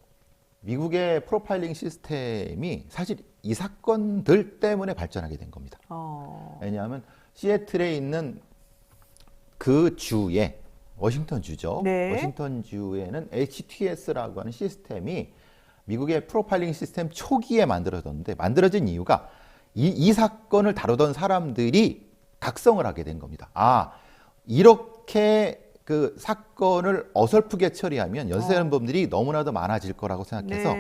미국의 프로파일링 시스템이 사실 이 사건들 때문에 발전하게 된 겁니다. 왜냐하면 시애틀에 있는 그 주에 워싱턴 주죠. 워싱턴 주에는 HTS라고 하는 시스템이 미국의 프로파일링 시스템 초기에 만들어졌는데 만들어진 이유가 이 사건을 다루던 사람들이 각성을 하게 된 겁니다. 이렇게 그 사건을 어설프게 처리하면 연쇄살인범들이 너무나도 많아질 거라고 생각해서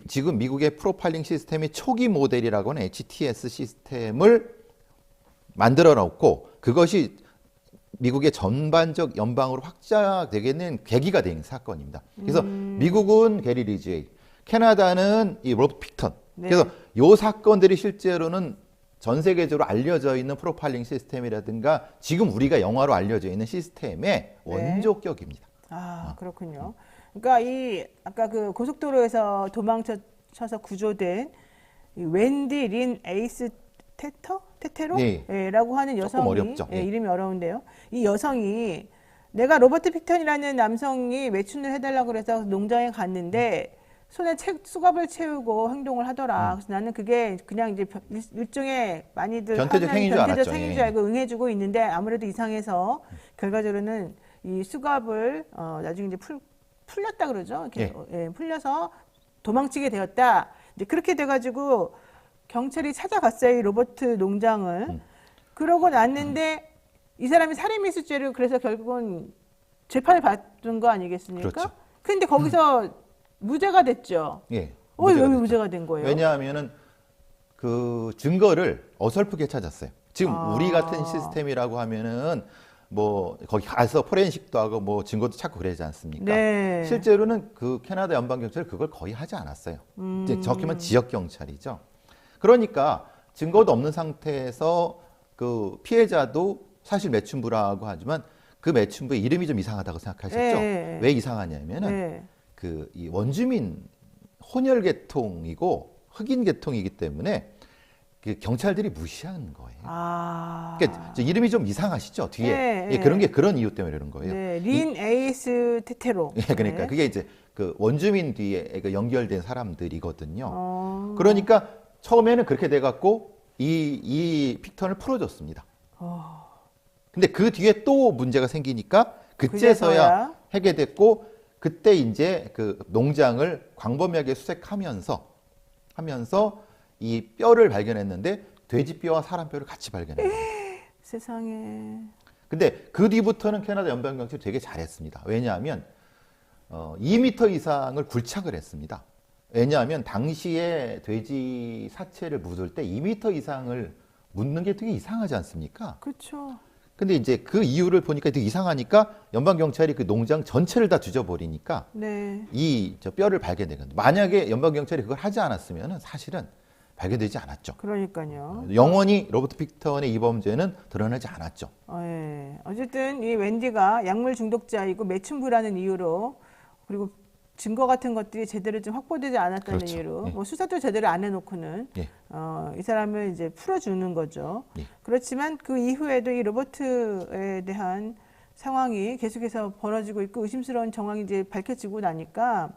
지금 미국의 프로파일링 시스템의 초기 모델이라고 하는 HTS 시스템을 만들어 놓고 그것이 미국의 전반적 연방으로 확장되게는 계기가 된 사건입니다. 그래서 미국은 게리 리즈웨이, 캐나다는 이 로버트 픽턴. 네. 그래서 이 사건들이 실제로는 전 세계적으로 알려져 있는 프로파일링 시스템이라든가 지금 우리가 영화로 알려져 있는 시스템의 원조격입니다. 아, 그렇군요. 그러니까 이 아까 그 고속도로에서 도망쳐서 구조된 이 웬디 린 에이스 테테로? 네. 예, 라고 하는 조금 여성이 어렵죠. 예, 예. 이름이 어려운데요. 이 여성이 내가 로버트 픽턴이라는 남성이 매춘을 해달라고 그래서 농장에 갔는데 손에 수갑을 채우고 행동을 하더라. 그래서 나는 그게 그냥 이제 일종의 많이들 변태적 하는 행위인 줄 변태적 알았죠. 행위인 예. 줄 알고 응해주고 있는데 아무래도 이상해서 결과적으로는 이 수갑을 나중에 이제 풀렸다 그러죠. 이렇게 예, 풀려서 도망치게 되었다. 이제 그렇게 돼가지고 경찰이 찾아갔어요. 이 로버트 농장을. 그러고 났는데 이 사람이 살인미수죄로 그래서 결국은 재판을 받은 거 아니겠습니까? 그렇죠. 근데 거기서 무죄가 됐죠. 예. 왜 됐죠. 무죄가 된 거예요? 왜냐하면은 그 증거를 어설프게 찾았어요. 지금 우리 같은 시스템이라고 하면은 뭐 거기 가서 포렌식도 하고 뭐 증거도 찾고 그러지 않습니까? 네. 실제로는 그 캐나다 연방 경찰이 그걸 거의 하지 않았어요. 이제 적히면 지역 경찰이죠. 그러니까 증거도 없는 상태에서 그 피해자도 사실 매춘부라고 하지만 그 매춘부의 이름이 좀 이상하다고 생각하셨죠? 네. 왜 이상하냐면은 네. 그 이 원주민 혼혈 계통이고 흑인 계통이기 때문에 그 경찰들이 무시하는 거예요. 아. 그러니까 이름이 좀 이상하시죠? 뒤에 네, 예, 그런 게 그런 이유 때문에 그런 거예요. 네. 린 에이스 테테로. 예, 그러니까 네. 그게 이제 그 원주민 뒤에 그 연결된 사람들이거든요. 어. 그러니까 처음에는 그렇게 돼갖고 이 픽턴을 풀어줬습니다. 근데 그 뒤에 또 문제가 생기니까 그제서야 하게 됐고 그때 이제 그 농장을 광범위하게 수색하면서 이 뼈를 발견했는데 돼지뼈와 사람뼈를 같이 발견했어요. 세상에. 근데 그 뒤부터는 캐나다 연방경찰이 되게 잘했습니다. 왜냐하면 2m 이상을 굴착을 했습니다. 왜냐하면 당시에 돼지 사체를 묻을 때 2m 이상을 묻는 게 되게 이상하지 않습니까? 그렇죠. 근데 이제 그 이유를 보니까 되게 이상하니까 연방경찰이 그 농장 전체를 다 뒤져버리니까 네. 저 뼈를 발견된 건데 만약에 연방경찰이 그걸 하지 않았으면 사실은 발견되지 않았죠. 그러니까요. 영원히 로버트 픽턴의 이 범죄는 드러나지 않았죠. 예. 어쨌든 이 웬디가 약물 중독자이고 매춘부라는 이유로 그리고 증거 같은 것들이 제대로 좀 확보되지 않았다는 그렇죠. 이유로 예. 뭐 수사도 제대로 안 해놓고는 예. 이 사람을 이제 풀어주는 거죠. 예. 그렇지만 그 이후에도 이 로버트에 대한 상황이 계속해서 벌어지고 있고 의심스러운 정황이 이제 밝혀지고 나니까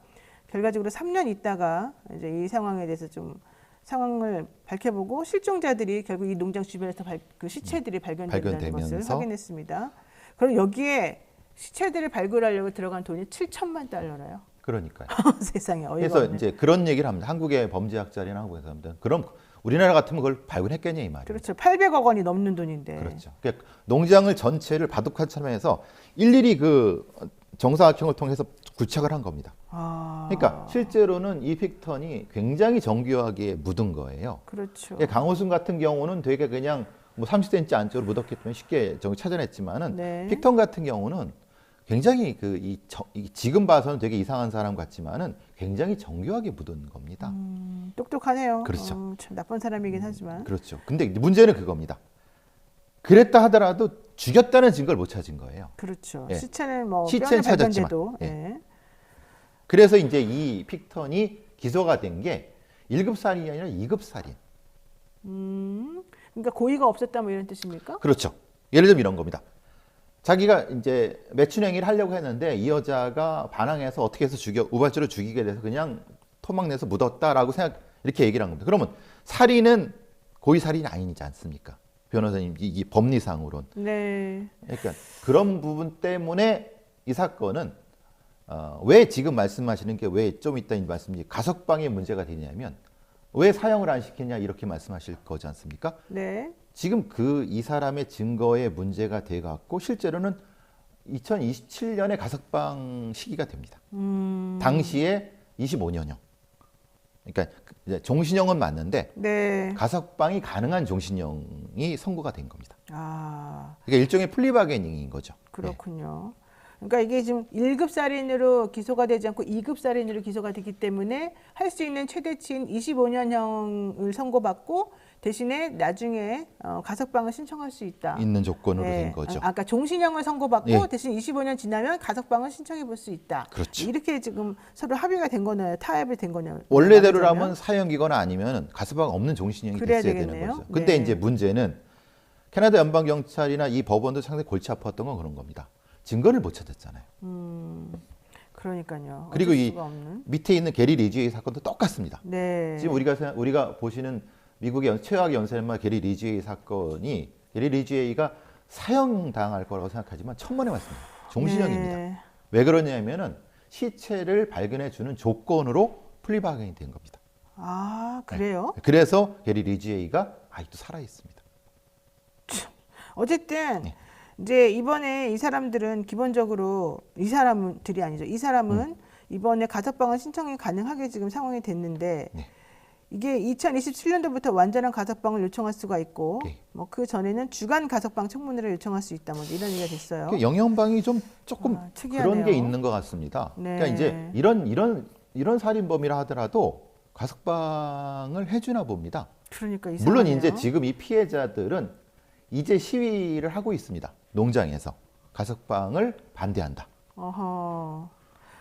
결과적으로 3년 있다가 이제 이 상황에 대해서 좀 상황을 밝혀보고 실종자들이 결국 이 농장 주변에서 그 시체들이 발견된다는 것을 발견되면서 확인했습니다. 그럼 여기에 시체들을 발굴하려고 들어간 돈이 7천만 달러래요. 그러니까요. 세상에 어이가 그래서 없네. 이제 그런 얘기를 합니다. 한국의 범죄학자리나 한국의 사람들. 그럼 우리나라 같으면 그걸 발굴했겠냐 이 말이에요. 그렇죠. 800억 원이 넘는 돈인데. 그렇죠. 그러니까 농장을 전체를 바둑판처럼 해서 일일이 그 정사각형을 통해서 굴착을 한 겁니다. 아, 그러니까 실제로는 이 픽턴이 굉장히 정교하게 묻은 거예요. 그렇죠. 그러니까 강호순 같은 경우는 되게 그냥 뭐 30cm 안쪽으로 묻었기 때문에 쉽게 찾아냈지만은 네. 픽턴 같은 경우는 굉장히 지금 봐서는 되게 이상한 사람 같지만은 굉장히 정교하게 묻은 겁니다. 똑똑하네요. 그렇죠. 참 나쁜 사람이긴 하지만. 그렇죠. 근데 문제는 그겁니다. 그랬다 하더라도 죽였다는 증거를 못 찾은 거예요. 그렇죠. 예. 시체는 뭐 시체는 뼈는 찾았지만, 발견돼도. 예. 예. 그래서 이제 이 픽턴이 기소가 된 게 1급 살인이 아니라 2급 살인. 그러니까 고의가 없었다 뭐 이런 뜻입니까? 그렇죠. 예를 들면 이런 겁니다. 자기가 이제 매춘 행위를 하려고 했는데 이 여자가 반항해서 어떻게 해서 우발적으로 죽이게 돼서 그냥 토막 내서 묻었다라고 이렇게 얘기를 한 겁니다. 그러면 살인은 고의 살인이 아니지 않습니까? 변호사님, 이 법리상으로는. 네. 그러니까 그런 부분 때문에 이 사건은 왜 지금 말씀하시는 게 왜 좀 이따 말씀드린 가석방의 문제가 되냐면 왜 사형을 안 시켰냐 이렇게 말씀하실 거지 않습니까? 네. 지금 이 사람의 증거에 문제가 돼 갖고 실제로는 2027년에 가석방 시기가 됩니다. 당시에 25년형. 그러니까 이제 종신형은 맞는데 네. 가석방이 가능한 종신형이 선고가 된 겁니다. 아, 그러니까 일종의 플리바게닝인 거죠. 그렇군요. 그러니까 이게 지금 1급 살인으로 기소가 되지 않고 2급 살인으로 기소가 되기 때문에 할 수 있는 최대치인 25년형을 선고받고 대신에 나중에 가석방을 신청할 수 있다. 있는 조건으로 네. 된 거죠. 아까 종신형을 선고받고 예. 대신 25년 지나면 가석방을 신청해 볼 수 있다. 그렇죠. 이렇게 지금 서로 합의가 된 거네요. 타협이 된 거네요. 원래대로라면 사형이거나 아니면 가석방 없는 종신형이 그래야 됐어야 되겠네요. 되는 거죠. 근데 네. 이제 문제는 캐나다 연방경찰이나 이 법원도 상당히 골치 아팠던 건 그런 겁니다. 증거를 못 찾았잖아요. 그러니까요. 그리고 어쩔 이 수가 없는. 밑에 있는 게리 리지웨이 사건도 똑같습니다. 네. 지금 우리가 보시는 미국의 최악 연쇄마 게리 리지웨이 사건이 게리 리지웨이가 사형 당할 거라고 생각하지만 천만에 맞습니다. 종신형입니다. 네. 왜 그러냐면은 시체를 발견해 주는 조건으로 플리바겐이 된 겁니다. 아, 그래요? 그래서 게리 리지웨이가 아직도 살아 있습니다. 어쨌든 네. 이제 이번에 이 사람들은 기본적으로 이 사람들이 아니죠. 이 사람은 이번에 가석방을 신청이 가능하게 지금 상황이 됐는데 네. 이게 2027년도부터 완전한 가석방을 요청할 수가 있고 네. 뭐 그 전에는 주간 가석방 청문회를 요청할 수 있다. 뭐 이런 얘기가 됐어요. 영향방이 좀 조금 아, 특이하네요. 그런 게 있는 것 같습니다. 네. 그러니까 이제 이런 살인범이라 하더라도 가석방을 해주나 봅니다. 그러니까 물론 이상하네요. 이제 지금 이 피해자들은 이제 시위를 하고 있습니다. 농장에서 가석방을 반대한다. 어허.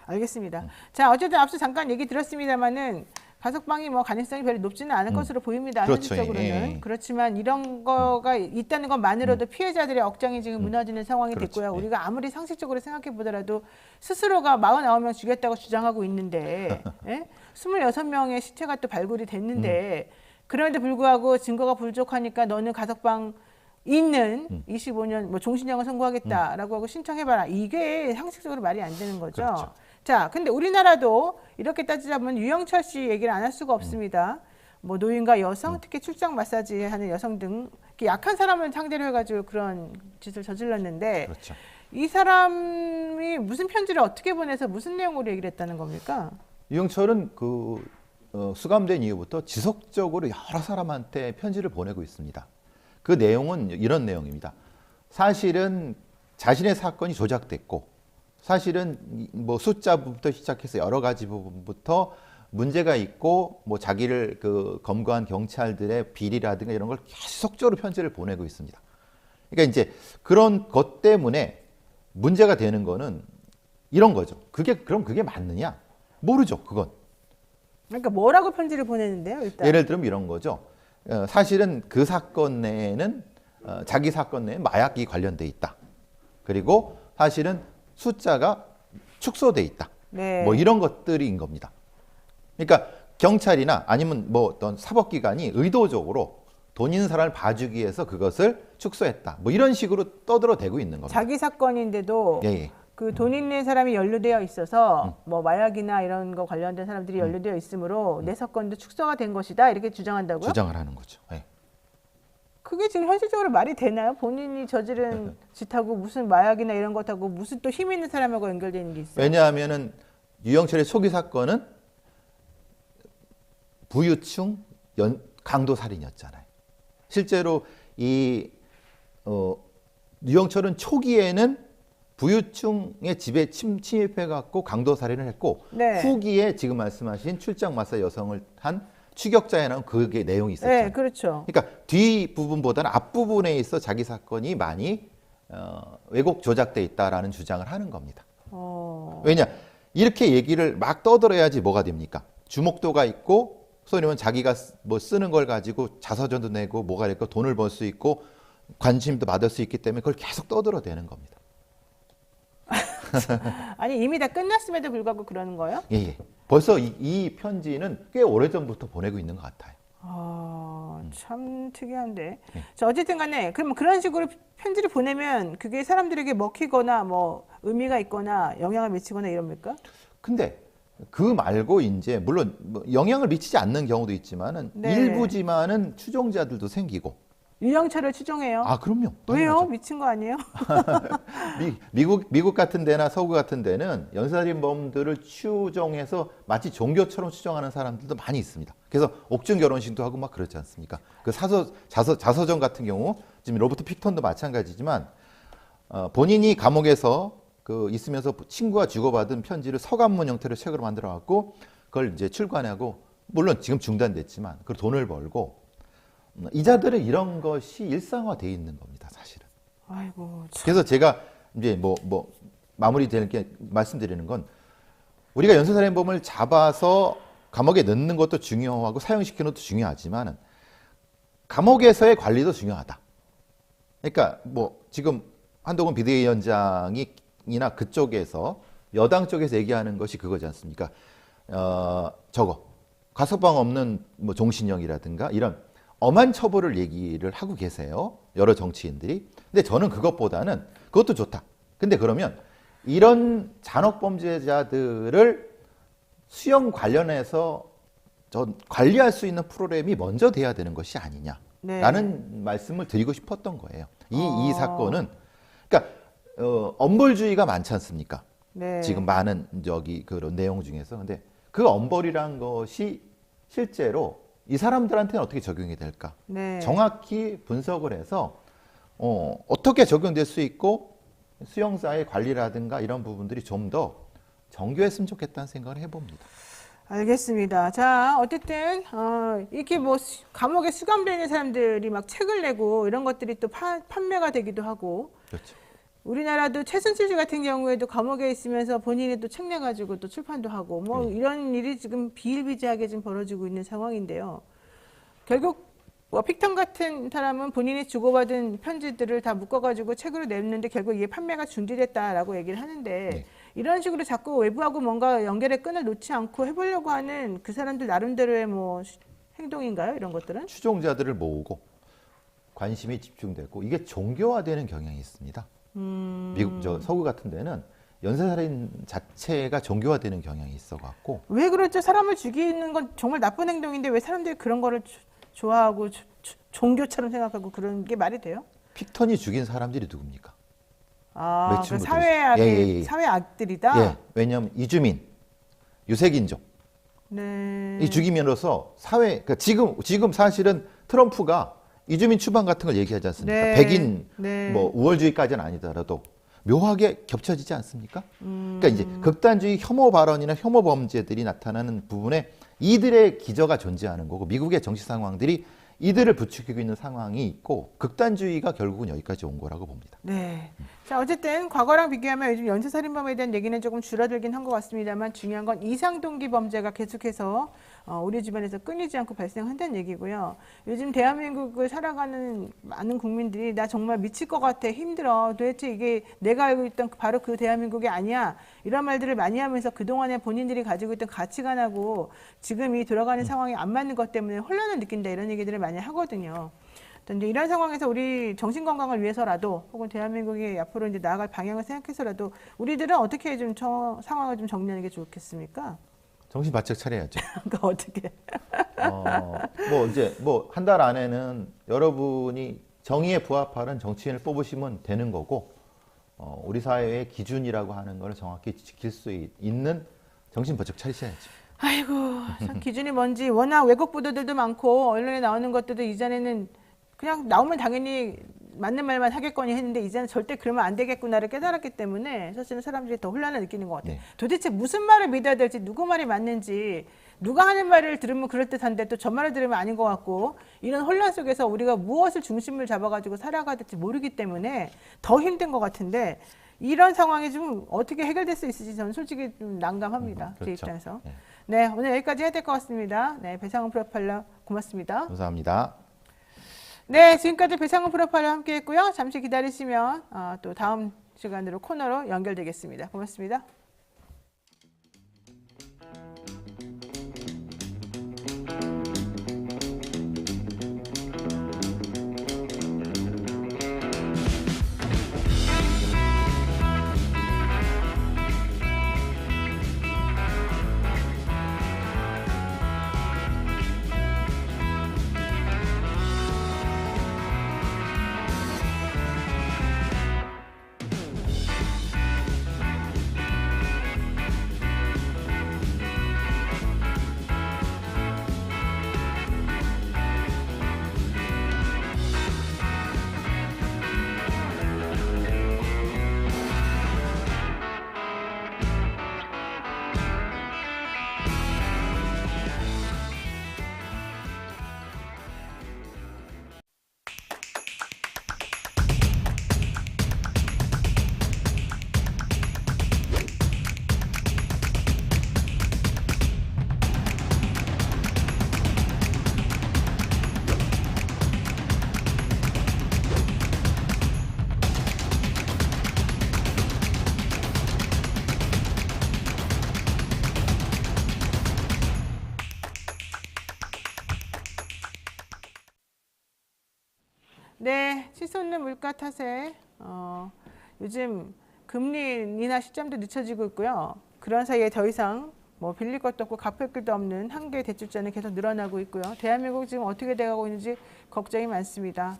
알겠습니다. 자, 어쨌든 앞서 잠깐 얘기 들었습니다만은 가석방이 뭐 가능성이 별로 높지는 않을 것으로 보입니다. 그렇죠. 현실적으로는. 예. 그렇지만 이런 거가 있다는 것만으로도 피해자들의 억장이 지금 무너지는 상황이 그렇죠. 됐고요. 예. 우리가 아무리 상식적으로 생각해 보더라도 스스로가 49명 죽였다고 주장하고 있는데 예? 26명의 시체가 또 발굴이 됐는데 그런데 불구하고 증거가 부족하니까 너는 가석방 있는 25년 뭐 종신형을 선고하겠다라고 하고 신청해봐라. 이게 상식적으로 말이 안 되는 거죠. 그렇죠. 자, 근데 우리나라도 이렇게 따지자면 유영철 씨 얘기를 안 할 수가 없습니다. 뭐 노인과 여성, 특히 출장 마사지 하는 여성 등 이렇게 약한 사람을 상대로 해가지고 그런 짓을 저질렀는데 그렇죠. 이 사람이 무슨 편지를 어떻게 보내서 무슨 내용으로 얘기를 했다는 겁니까? 유영철은 수감된 이후부터 지속적으로 여러 사람한테 편지를 보내고 있습니다. 그 내용은 이런 내용입니다. 사실은 자신의 사건이 조작됐고 사실은 뭐 숫자부터 시작해서 여러 가지 부분부터 문제가 있고 뭐 자기를 검거한 경찰들의 비리라든가 이런 걸 계속적으로 편지를 보내고 있습니다. 그러니까 이제 그런 것 때문에 문제가 되는 거는 이런 거죠. 그럼 그게 맞느냐? 모르죠, 그건. 그러니까 뭐라고 편지를 보내는데요, 일단? 예를 들면 이런 거죠. 사실은 그 사건 내에는 자기 사건 내에 마약이 관련돼 있다. 그리고 사실은 숫자가 축소돼 있다. 네. 뭐 이런 것들인 겁니다. 그러니까 경찰이나 아니면 뭐 어떤 사법기관이 의도적으로 돈 있는 사람을 봐주기 위해서 그것을 축소했다. 뭐 이런 식으로 떠들어대고 있는 겁니다. 자기 사건인데도 예, 예. 그 돈 있는 사람이 연루되어 있어서 뭐 마약이나 이런 거 관련된 사람들이 연루되어 있으므로 내 사건도 축소가 된 것이다 이렇게 주장한다고요? 주장을 하는 거죠. 예. 그게 지금 현실적으로 말이 되나요? 본인이 저지른 짓하고 무슨 마약이나 이런 것하고 무슨 또 힘 있는 사람하고 연결되어 있는 게 있어요? 왜냐하면은 유영철의 초기 사건은 부유층 강도 살인이었잖아요. 실제로 유영철은 초기에는 부유층의 집에 침입해 갖고 강도 살인을 했고 네. 후기에 지금 말씀하신 출장 마사 여성을 한 추격자에 나온 그게 내용이 있었잖아요. 네, 그렇죠. 그러니까 뒤 부분보다는 앞 부분에 있어 자기 사건이 많이 왜곡 조작돼 있다라는 주장을 하는 겁니다. 왜냐 이렇게 얘기를 막 떠들어야지 뭐가 됩니까? 주목도가 있고 소위 말하면 자기가 뭐 쓰는 걸 가지고 자서전도 내고 뭐가 될까 돈을 벌 수 있고 관심도 받을 수 있기 때문에 그걸 계속 떠들어대는 겁니다. 아니 이미 다 끝났음에도 불구하고 그러는 거예요? 예, 예. 벌써 이 편지는 꽤 오래전부터 보내고 있는 것 같아요. 참 특이한데. 네. 자, 어쨌든 간에 그럼 그런 식으로 편지를 보내면 그게 사람들에게 먹히거나 뭐 의미가 있거나 영향을 미치거나 이럽니까? 근데 그 말고 이제 물론 뭐 영향을 미치지 않는 경우도 있지만은 네. 일부지만은 추종자들도 생기고 유영철을 추종해요. 아, 그럼요. 왜요? 당연하죠. 미친 거 아니에요? 미국 같은 데나 서구 같은 데는 연쇄살인범들을 추종해서 마치 종교처럼 추종하는 사람들도 많이 있습니다. 그래서 옥중 결혼식도 하고 막 그렇지 않습니까? 그 자서전 같은 경우 지금 로버트 픽턴도 마찬가지지만 본인이 감옥에서 그 있으면서 친구가 주고받은 편지를 서간문 형태로 책으로 만들어 갖고 그걸 이제 출간하고 물론 지금 중단됐지만 그 돈을 벌고 이자들은 이런 것이 일상화되어 있는 겁니다, 사실은. 아이고. 참. 그래서 제가 이제 뭐 마무리될 게 말씀드리는 건 우리가 연쇄살인범을 잡아서 감옥에 넣는 것도 중요하고 사형시키는 것도 중요하지만 감옥에서의 관리도 중요하다. 그러니까 뭐 지금 한동훈 비대위원장이나 그쪽에서 여당 쪽에서 얘기하는 것이 그거지 않습니까? 저거 가석방 없는 뭐 종신형이라든가 이런 엄한 처벌을 얘기를 하고 계세요. 여러 정치인들이. 근데 저는 그것보다는 그것도 좋다. 근데 그러면 이런 잔혹범죄자들을 수용 관련해서 관리할 수 있는 프로그램이 먼저 돼야 되는 것이 아니냐라는 말씀을 드리고 싶었던 거예요. 이 사건은 그러니까 엄벌주의가 많지 않습니까? 네. 지금 많은 그런 내용 중에서. 근데 그 엄벌이란 것이 실제로 이 사람들한테는 어떻게 적용이 될까? 네. 정확히 분석을 해서 어떻게 적용될 수 있고 수용사의 관리라든가 이런 부분들이 좀 더 정교했으면 좋겠다는 생각을 해봅니다. 알겠습니다. 자, 어쨌든 이렇게 뭐 감옥에 수감되어 있는 사람들이 막 책을 내고 이런 것들이 또 판매가 되기도 하고. 그렇죠. 우리나라도 최순실 씨 같은 경우에도 감옥에 있으면서 본인이 또 책 내가지고 또 출판도 하고 뭐 이런 일이 지금 비일비재하게 지금 벌어지고 있는 상황인데요. 결국 뭐 픽턴 같은 사람은 본인이 주고받은 편지들을 다 묶어가지고 책으로 냈는데 결국 이게 판매가 중지됐다라고 얘기를 하는데 네. 이런 식으로 자꾸 외부하고 뭔가 연결의 끈을 놓지 않고 해보려고 하는 그 사람들 나름대로의 뭐 행동인가요? 이런 것들은? 추종자들을 모으고 관심이 집중되고 이게 종교화되는 경향이 있습니다. 미국 서구 같은 데는 연쇄살인 자체가 종교화되는 경향이 있어갖고 왜 그렇죠? 사람을 죽이는 건 정말 나쁜 행동인데 왜 사람들이 그런 거를 좋아하고 종교처럼 생각하고 그런 게 말이 돼요? 픽턴이 죽인 사람들이 누굽니까? 아, 그 매춘부들이. 사회악의 예. 사회악들이다. 예, 왜냐하면 이주민, 유색인종 네. 이 죽임으로써 사회 그러니까 지금 사실은 트럼프가 이주민 추방 같은 걸 얘기하지 않습니까? 네. 백인 네. 뭐 우월주의까지는 아니더라도 묘하게 겹쳐지지 않습니까? 그러니까 이제 극단주의 혐오 발언이나 혐오 범죄들이 나타나는 부분에 이들의 기저가 존재하는 거고 미국의 정치 상황들이 이들을 부추기고 있는 상황이 있고 극단주의가 결국은 여기까지 온 거라고 봅니다. 네. 자, 어쨌든 과거랑 비교하면 요즘 연쇄살인범에 대한 얘기는 조금 줄어들긴 한 것 같습니다만 중요한 건 이상동기 범죄가 계속해서 우리 주변에서 끊이지 않고 발생한다는 얘기고요. 요즘 대한민국을 살아가는 많은 국민들이 나 정말 미칠 것 같아, 힘들어, 도대체 이게 내가 알고 있던 바로 그 대한민국이 아니야, 이런 말들을 많이 하면서 그동안에 본인들이 가지고 있던 가치관하고 지금 이 돌아가는 상황이 안 맞는 것 때문에 혼란을 느낀다, 이런 얘기들을 많이 하거든요. 이제 이런 상황에서 우리 정신 건강을 위해서라도 혹은 대한민국이 앞으로 이제 나아갈 방향을 생각해서라도 우리들은 어떻게 좀 상황을 좀 정리하는 게 좋겠습니까? 정신 바짝 차려야죠. 그러니까 어떻게? 뭐 이제 뭐 한 달 안에는 여러분이 정의에 부합하는 정치인을 뽑으시면 되는 거고 우리 사회의 기준이라고 하는 걸 정확히 지킬 수 있는 정신 바짝 차리셔야죠. 아이고, 참 기준이 뭔지 워낙 왜곡 보도들도 많고 언론에 나오는 것들도 이전에는 그냥 나오면 당연히 맞는 말만 하겠거니 했는데 이제는 절대 그러면 안 되겠구나를 깨달았기 때문에 사실은 사람들이 더 혼란을 느끼는 것 같아요. 네. 도대체 무슨 말을 믿어야 될지, 누구 말이 맞는지, 누가 하는 말을 들으면 그럴듯한데 또 저 말을 들으면 아닌 것 같고, 이런 혼란 속에서 우리가 무엇을 중심을 잡아가지고 살아가야 될지 모르기 때문에 더 힘든 것 같은데, 이런 상황이 좀 어떻게 해결될 수 있을지 저는 솔직히 좀 난감합니다. 제 그렇죠. 입장에서. 네. 네, 오늘 여기까지 해야 될 것 같습니다. 네, 배상훈 프로파일러 고맙습니다. 감사합니다. 네, 지금까지 배상훈 프로파일러 함께 했고요. 잠시 기다리시면 또 다음 시간으로 코너로 연결되겠습니다. 고맙습니다. 치솟는 물가 탓에 요즘 금리 인하 시점도 늦춰지고 있고요. 그런 사이에 더 이상 뭐 빌릴 것도 없고 갚을 것도 없는 한국의 대출자는 계속 늘어나고 있고요. 대한민국 지금 어떻게 돼가고 있는지 걱정이 많습니다.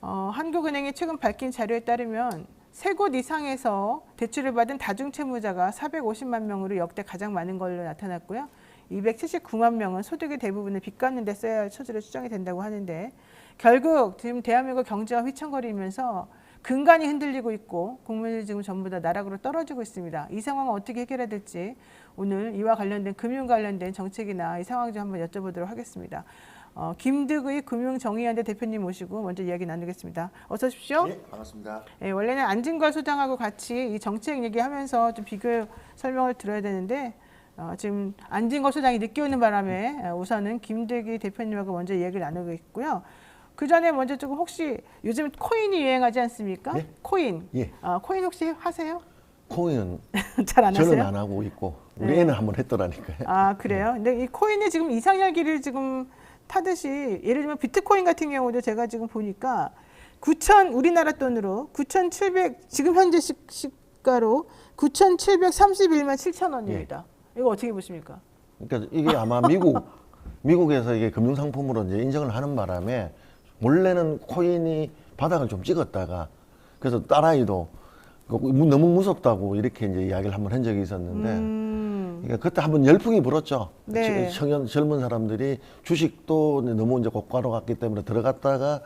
한국은행이 최근 밝힌 자료에 따르면 3곳 이상에서 대출을 받은 다중채무자가 450만 명으로 역대 가장 많은 걸로 나타났고요. 279만 명은 소득의 대부분을 빚 갚는 데 써야 할 처지로 추정이 된다고 하는데 결국 지금 대한민국 경제가 휘청거리면서 근간이 흔들리고 있고 국민들이 지금 전부 다 나락으로 떨어지고 있습니다. 이 상황을 어떻게 해결해야 될지 오늘 이와 관련된 금융 관련된 정책이나 이 상황 좀 한번 여쭤보도록 하겠습니다. 김득의 금융정의연대 대표님 모시고 먼저 이야기 나누겠습니다. 어서 오십시오. 네, 반갑습니다. 네, 원래는 안진걸 소장하고 같이 이 정책 얘기하면서 좀 비교 설명을 들어야 되는데 지금 안진걸 소장이 늦게 오는 바람에 우선은 김득의 대표님하고 먼저 이야기를 나누고 있고요. 그 전에 먼저 조금 혹시 요즘 코인이 유행하지 않습니까? 네? 코인. 예. 코인 혹시 하세요? 코인은 잘 안 하세요? 저는 안 하고 있고 우리 네. 애는 한번 했더라니까요. 아 그래요? 근데 이 코인이 지금 이상향기를 지금 타듯이 예를 들면 비트코인 같은 경우도 제가 지금 보니까 9천 우리나라 돈으로 9,700 지금 현재 시가로 9,731만 7천 원입니다. 이거 어떻게 보십니까? 그러니까 이게 아마 미국에서 이게 금융상품으로 이제 인정을 하는 바람에 원래는 코인이 바닥을 좀 찍었다가 그래서 딸아이도 너무 무섭다고 이렇게 이제 이야기를 한번 한 적이 있었는데 그러니까 그때 한번 열풍이 불었죠. 네. 젊은 사람들이 주식도 너무 이제 고가로 갔기 때문에 들어갔다가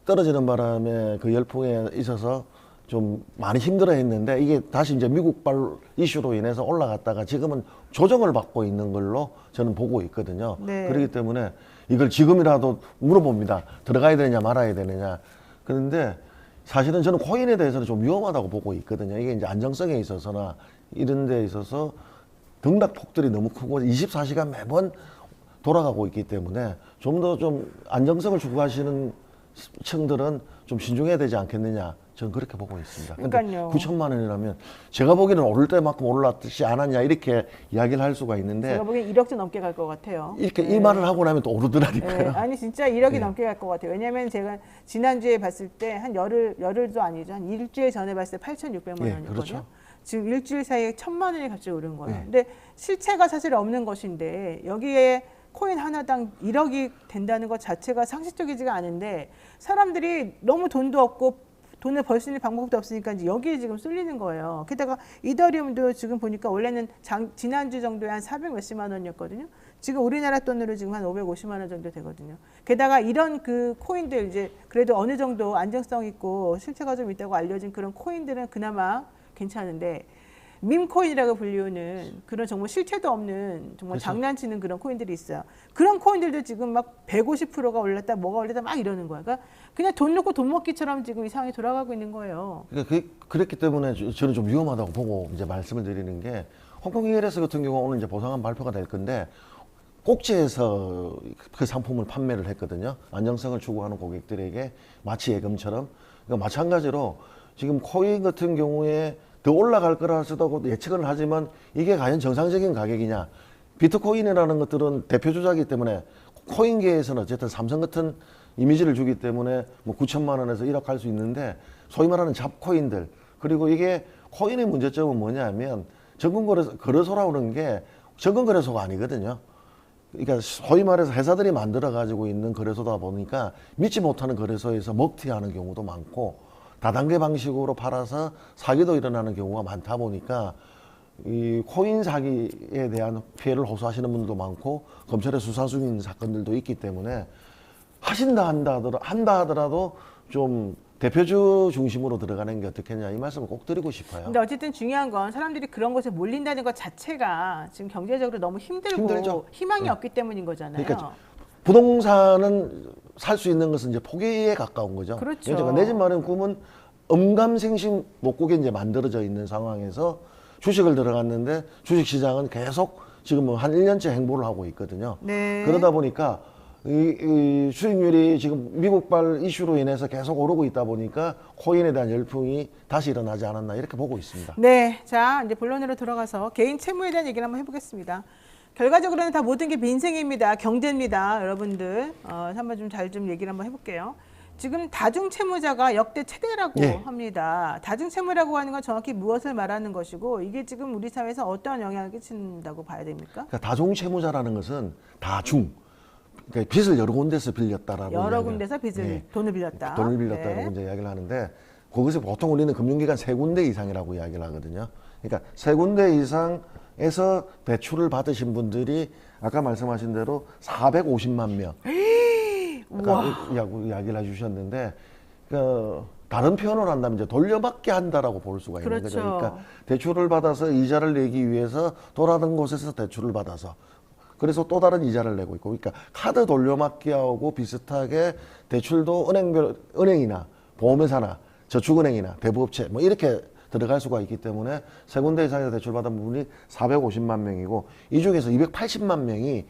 떨어지는 바람에 그 열풍에 있어서 좀 많이 힘들어했는데 이게 다시 이제 미국발 이슈로 인해서 올라갔다가 지금은 조정을 받고 있는 걸로 저는 보고 있거든요. 네. 그렇기 때문에 이걸 지금이라도 물어봅니다. 들어가야 되느냐 말아야 되느냐. 그런데 사실은 저는 코인에 대해서는 좀 위험하다고 보고 있거든요. 이게 이제 안정성에 있어서나 이런 데 있어서 등락폭들이 너무 크고 24시간 매번 돌아가고 있기 때문에 좀 더 좀 안정성을 추구하시는 층들은 좀 신중해야 되지 않겠느냐. 저는 그렇게 보고 있습니다. 그러니까요. 9천만 원이라면 제가 보기에는 오를 때만큼 올랐지 않았냐 이렇게 이야기를 할 수가 있는데 제가 보기엔 1억도 넘게 갈 것 같아요. 이렇게 네. 이 말을 하고 나면 또 오르더라니까요. 네, 아니 진짜 1억이 네. 넘게 갈 것 같아요. 왜냐하면 제가 지난주에 봤을 때 한 열흘도 아니죠. 한 일주일 전에 봤을 때 8,600만 예, 원이었거든요. 그렇죠. 지금 일주일 사이에 1,000만 원이 갑자기 오른 거예요. 네. 근데 실체가 사실 없는 것인데 여기에 코인 하나당 1억이 된다는 것 자체가 상식적이지가 않은데 사람들이 너무 돈도 없고 돈을 벌 수 있는 방법도 없으니까 이제 여기에 지금 쏠리는 거예요. 게다가 이더리움도 지금 보니까 원래는 지난주 정도에 한 400 몇십만 원이었거든요. 지금 우리나라 돈으로 지금 한 550만 원 정도 되거든요. 게다가 이런 그 코인들 이제 그래도 어느 정도 안정성 있고 실체가 좀 있다고 알려진 그런 코인들은 그나마 괜찮은데 밈코인이라고 불리우는 그런 정말 실체도 없는 정말 그렇죠. 장난치는 그런 코인들이 있어요. 그런 코인들도 지금 막 150%가 올랐다 뭐가 올랐다 막 이러는 거야. 그러니까 그냥 돈 놓고 돈 먹기처럼 지금 이 상황이 돌아가고 있는 거예요. 그러니까 그랬기 때문에 저는 좀 위험하다고 보고 이제 말씀을 드리는 게 홍콩 ELS 같은 경우 오늘 이제 보상안 발표가 될 건데 꼭지에서 그 상품을 판매를 했거든요. 안정성을 추구하는 고객들에게 마치 예금처럼. 그러니까 마찬가지로 지금 코인 같은 경우에 더 올라갈 거라서도 예측은 하지만 이게 과연 정상적인 가격이냐. 비트코인이라는 것들은 대표 주자이기 때문에 코인계에서는 어쨌든 삼성 같은 이미지를 주기 때문에 뭐 9천만 원에서 1억 할 수 있는데 소위 말하는 잡코인들 그리고 이게 코인의 문제점은 뭐냐면 거래소라는 게 정근거래소가 아니거든요. 그러니까 소위 말해서 회사들이 만들어 가지고 있는 거래소다 보니까 믿지 못하는 거래소에서 먹튀하는 경우도 많고 다단계 방식으로 팔아서 사기도 일어나는 경우가 많다 보니까 이 코인 사기에 대한 피해를 호소하시는 분들도 많고 검찰에 수사 중인 사건들도 있기 때문에 한다 하더라도 좀 대표주 중심으로 들어가는 게 어떻겠냐 이 말씀을 꼭 드리고 싶어요. 근데 어쨌든 중요한 건 사람들이 그런 곳에 몰린다는 것 자체가 지금 경제적으로 너무 힘들고 힘들죠. 희망이 네. 없기 때문인 거잖아요. 그러니까 부동산은 살 수 있는 것은 이제 포기에 가까운 거죠. 그렇죠. 제가 내 집 마련 꿈은 엄감생심 못고게 이제 만들어져 있는 상황에서 주식을 들어갔는데 주식 시장은 계속 지금 뭐 한 1년째 행보를 하고 있거든요. 네. 그러다 보니까 이 수익률이 지금 미국발 이슈로 인해서 계속 오르고 있다 보니까 코인에 대한 열풍이 다시 일어나지 않았나 이렇게 보고 있습니다. 네, 자 이제 본론으로 들어가서 개인 채무에 대한 얘기를 한번 해보겠습니다. 결과적으로는 다 모든 게 민생입니다. 경제입니다. 여러분들 한번 좀 잘 좀 얘기를 한번 해볼게요. 지금 다중채무자가 역대 최대라고 예. 합니다. 다중채무라고 하는 건 정확히 무엇을 말하는 것이고 이게 지금 우리 사회에서 어떤 영향을 끼친다고 봐야 됩니까? 그러니까 다중채무자라는 것은 다중, 그러니까 빚을 여러 군데서 빌렸다라고. 여러 이야기를- 군데서 빚을 예. 돈을 빌렸다. 돈을 빌렸다고 네. 이제 이야기를 하는데 그것을 보통 우리는 금융기관 3군데 이상이라고 이야기를 하거든요. 그러니까 3군데 이상에서 대출을 받으신 분들이 아까 말씀하신 대로 450만 명. 아까 이야기를 해주셨는데 다른 표현을 한다면 이제 돌려받게 한다라고 볼 수가 있는 거죠. 그렇죠. 그러니까 대출을 받아서 이자를 내기 위해서 돌아다른 곳에서 대출을 받아서 그래서 또 다른 이자를 내고 있고, 그러니까 카드 돌려막기하고 비슷하게 대출도 은행이나 보험회사나 저축은행이나 대부업체 뭐 이렇게 들어갈 수가 있기 때문에 3군데 이상에서 대출받은 분이 450만 명이고 이 중에서 280만 명이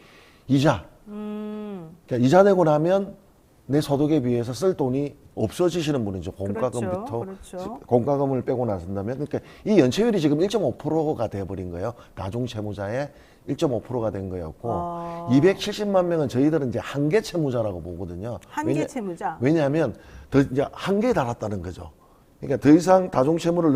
이자. 그러니까 이자 내고 나면 내 소득에 비해서 쓸 돈이 없어지시는 분이죠. 공과금부터 그렇죠. 공과금을 빼고 나선다면, 그러니까 이 연체율이 지금 1.5%가 돼버린 거예요. 다중채무자의 1.5%가 된 거였고 270만 명은 저희들은 이제 한계 채무자라고 보거든요. 한계 채무자. 왜냐하면 더 이제 한계에 달았다는 거죠. 그러니까 더 이상 다중채무를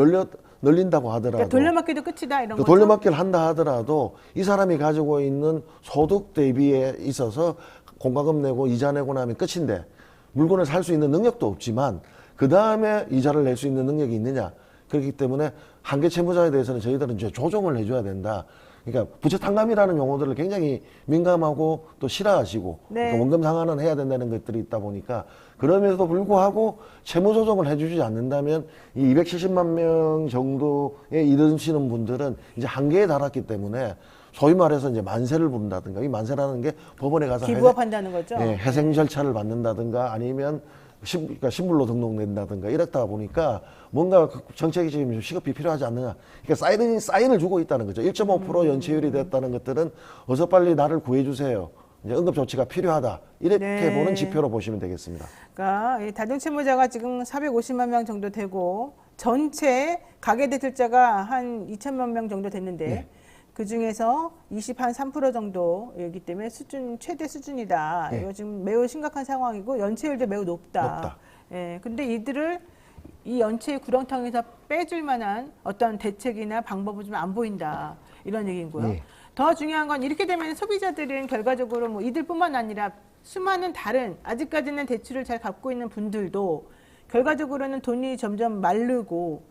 늘린다고 하더라도 그러니까 돌려막기도 끝이다 이런 거죠. 돌려막기를 한다 하더라도 이 사람이 가지고 있는 소득 대비에 있어서 공과금 내고 이자 내고 나면 끝인데 물건을 살 수 있는 능력도 없지만 그 다음에 이자를 낼 수 있는 능력이 있느냐. 그렇기 때문에 한계 채무자에 대해서는 저희들은 이제 조정을 해줘야 된다. 그러니까 부채 탕감이라는 용어들을 굉장히 민감하고 또 싫어하시고 네. 그러니까 원금 상환은 해야 된다는 것들이 있다 보니까 그럼에도 불구하고 채무 조정을 해주지 않는다면 이 270만 명 정도에 이르시는 분들은 이제 한계에 달았기 때문에 소위 말해서 이제 만세를 부른다든가, 이 만세라는 게 법원에 가서 기부업한다는 거죠. 회생 절차를 받는다든가 아니면 그러니까 신불로 등록된다든가 이렇다 보니까 뭔가 그 정책이 지금 시급히 필요하지 않느냐. 그러니까 사인을 주고 있다는 거죠. 1.5% 연체율이 됐다는 것들은 어서 빨리 나를 구해주세요. 이제 응급조치가 필요하다. 이렇게 네. 보는 지표로 보시면 되겠습니다. 그러니까 이 다중채무자가 지금 450만 명 정도 되고 전체 가계대출자가 한 2천만 명 정도 됐는데 네. 그 중에서 3% 정도이기 때문에 최대 수준이다. 네. 이거 지금 매우 심각한 상황이고 연체율도 매우 높다. 예, 근데 이들을 이 연체의 구렁텅이에서 빼줄 만한 어떤 대책이나 방법은 좀 안 보인다. 이런 얘기인고요. 네. 더 중요한 건 이렇게 되면 소비자들은 결과적으로 뭐 이들뿐만 아니라 수많은 다른 아직까지는 대출을 잘 갚고 있는 분들도 결과적으로는 돈이 점점 마르고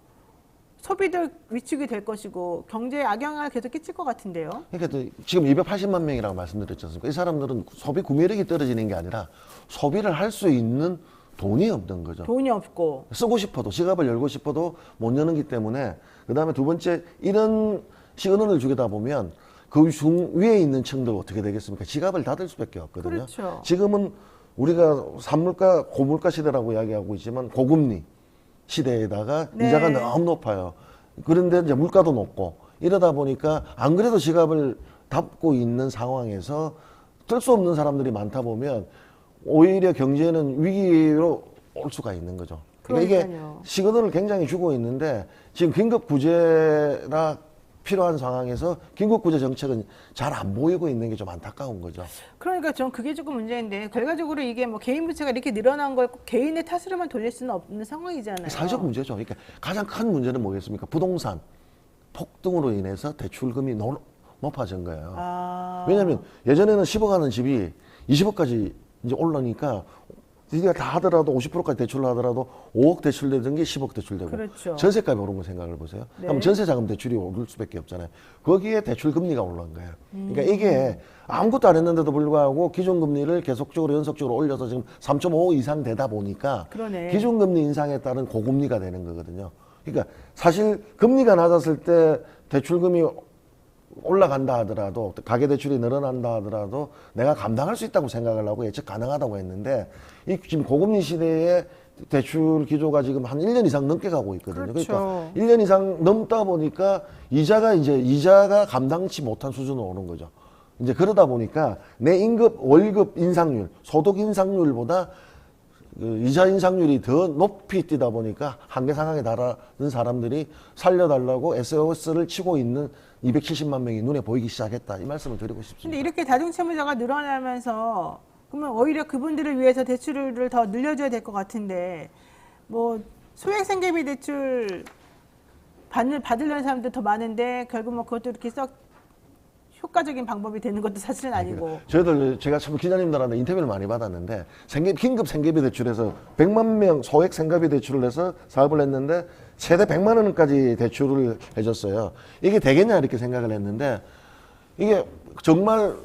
소비도 위축이 될 것이고 경제에 악영향을 계속 끼칠 것 같은데요. 그러니까 지금 280만 명이라고 말씀드렸지 않습니까? 이 사람들은 소비 구매력이 떨어지는 게 아니라 소비를 할 수 있는 돈이 없는 거죠. 돈이 없고 쓰고 싶어도 지갑을 열고 싶어도 못 여는기 때문에 그다음에 두 번째 이런 시그널을 주게다 보면 그 위에 있는 층들 어떻게 되겠습니까? 지갑을 닫을 수밖에 없거든요. 그렇죠. 지금은 우리가 산물가 고물가 시대라고 이야기하고 있지만 고금리 시대에다가 네. 이자가 너무 높아요. 그런데 이제 물가도 높고 이러다 보니까 안 그래도 지갑을 닫고 있는 상황에서 뜰 수 없는 사람들이 많다 보면 오히려 경제는 위기로 올 수가 있는 거죠. 그러니까 이게 그러니까요. 시그널을 굉장히 주고 있는데 지금 긴급 구제라 필요한 상황에서 긴급 구제 정책은 잘 안 보이고 있는 게 좀 안타까운 거죠. 그러니까 전 그게 조금 문제인데 결과적으로 이게 뭐 개인 부채가 이렇게 늘어난 걸 꼭 개인의 탓으로만 돌릴 수는 없는 상황이잖아요. 사회적 문제죠. 그러니까 가장 큰 문제는 뭐겠습니까? 부동산 폭등으로 인해서 대출금이 높아진 거예요. 왜냐하면 예전에는 10억 하는 집이 20억까지 이제 올라니까 우리가 다 하더라도 50%까지 대출을 하더라도 5억 대출되던 게 10억 대출되고 그렇죠. 전세값이 오른 거 생각을 보세요. 네. 그럼 전세자금 대출이 오를 수밖에 없잖아요. 거기에 대출 금리가 올라간 거예요. 그러니까 이게 아무것도 안 했는데도 불구하고 기존 금리를 계속적으로 연속적으로 올려서 지금 3.5 이상 되다 보니까 그러네. 기존 금리 인상에 따른 고금리가 되는 거거든요. 그러니까 사실 금리가 낮았을 때 대출금이 올라간다 하더라도 가계대출이 늘어난다 하더라도 내가 감당할 수 있다고 생각을 하고 예측 가능하다고 했는데 이 지금 고금리 시대에 대출 기조가 지금 한 1년 이상 넘게 가고 있거든요. 그렇죠. 그러니까 1년 이상 넘다 보니까 이자가 감당치 못한 수준으로 오는 거죠. 이제 그러다 보니까 내 월급 인상률, 소득 인상률보다 그 이자 인상률이 더 높이 뛰다 보니까 한계 상황에 달하는 사람들이 살려달라고 SOS를 치고 있는 270만 명이 눈에 보이기 시작했다. 이 말씀을 드리고 싶습니다. 근데 이렇게 다중채무자가 늘어나면서 그러면 오히려 그분들을 위해서 대출을 더 늘려줘야 될 것 같은데 뭐 소액 생계비 대출 받으려는 사람들 더 많은데 결국 뭐 그것도 이렇게 썩 효과적인 방법이 되는 것도 사실은 아니고. 제가 참 기자님들한테 인터뷰를 많이 받았는데 긴급 생계비 대출에서 100만 명 소액 생계비 대출을 해서 사업을 했는데 최대 100만 원까지 대출을 해줬어요. 이게 되겠냐 이렇게 생각을 했는데 이게 정말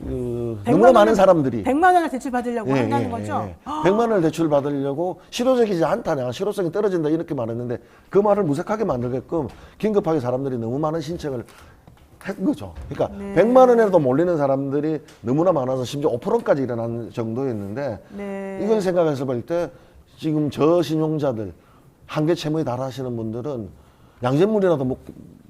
너무나 많은 사람들이 100만 원을 대출 받으려고 한다는 거죠? 100만 원을 대출 받으려고 실효적이지 않다, 내가 실효성이 떨어진다 이렇게 말했는데 그 말을 무색하게 만들게끔 긴급하게 사람들이 너무 많은 신청을 한 거죠. 그러니까 100만 원에도 몰리는 사람들이 너무나 많아서 심지어 5%까지 일어난 정도였는데 이걸 생각해서 볼 때 지금 저신용자들 한계 채무에 달하시는 분들은 양잿물이라도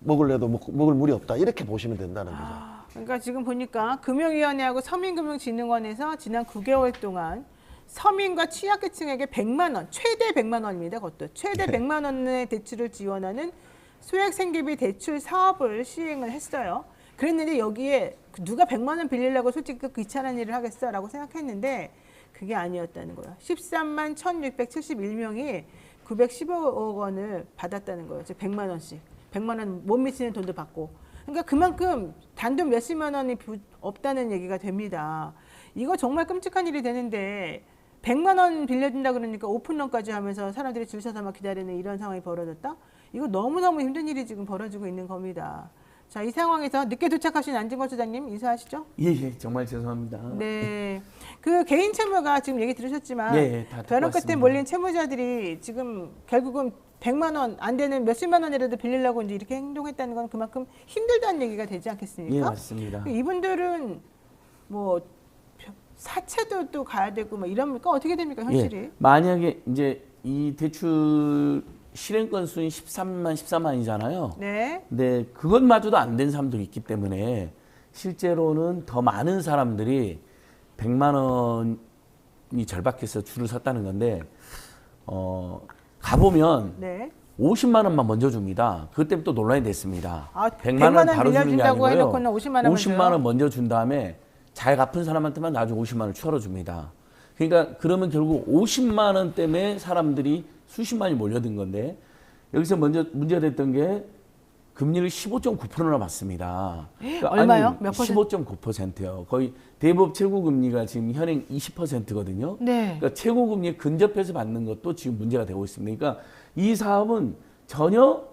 먹을래도 먹을 물이 없다 이렇게 보시면 된다는 거죠. 그러니까 지금 보니까 금융위원회하고 서민금융진흥원에서 지난 9개월 동안 서민과 취약계층에게 100만 원, 최대 100만 원입니다. 그것도 최대 100만 원의 대출을 지원하는 소액 생계비 대출 사업을 시행을 했어요. 그랬는데 여기에 누가 100만 원 빌리려고 솔직히 그 귀찮은 일을 하겠어라고 생각했는데 그게 아니었다는 거예요. 13만 1,671명이 915억 원을 받았다는 거예요. 즉 100만 원씩. 100만 원 못 미치는 돈도 받고. 그러니까 그만큼 단돈 몇십만 원이 없다는 얘기가 됩니다. 이거 정말 끔찍한 일이 되는데 100만 원 빌려준다 그러니까 오픈런까지 하면서 사람들이 줄 서서 막 기다리는 이런 상황이 벌어졌다? 이거 너무너무 힘든 일이 지금 벌어지고 있는 겁니다. 자, 이 상황에서 늦게 도착하신 안진걸 소장님 인사하시죠? 예, 정말 죄송합니다. 네. 그 개인 채무가 지금 얘기 들으셨지만 다 벼랑 끝에 몰린 채무자들이 지금 결국은 100만 원 안 되는 몇십만 원이라도 빌리려고 이제 이렇게 행동했다는 건 그만큼 힘들다는 얘기가 되지 않겠습니까? 예, 맞습니다. 이분들은 뭐 사채도 또 가야 되고 뭐 이럽니까? 어떻게 됩니까, 현실이? 예, 만약에 이제 이 대출 실행 건수는 14만이잖아요. 네. 근데 그것마저도 안 된 사람들이 있기 때문에 실제로는 더 많은 사람들이 100만 원이 절박해서 줄을 섰다는 건데 가보면 네. 50만 원만 먼저 줍니다. 그것 때문에 또 논란이 됐습니다. 100만 원 바로 주는 게 빌려준다고 아니고요. 해놓고는 50만 원 50만 원 먼저 준 다음에 잘 갚은 사람한테만 나중에 50만 원을 추가로 줍니다. 그러니까 그러면 결국 50만 원 때문에 사람들이 수십만이 몰려든 건데 여기서 먼저 문제가 됐던 게 금리를 15.9%나 받습니다. 그러니까 얼마요? 몇 퍼센트? 15.9%요. 거의 대법 최고금리가 지금 현행 20%거든요. 네. 그러니까 최고금리에 근접해서 받는 것도 지금 문제가 되고 있습니다. 그러니까 이 사업은 전혀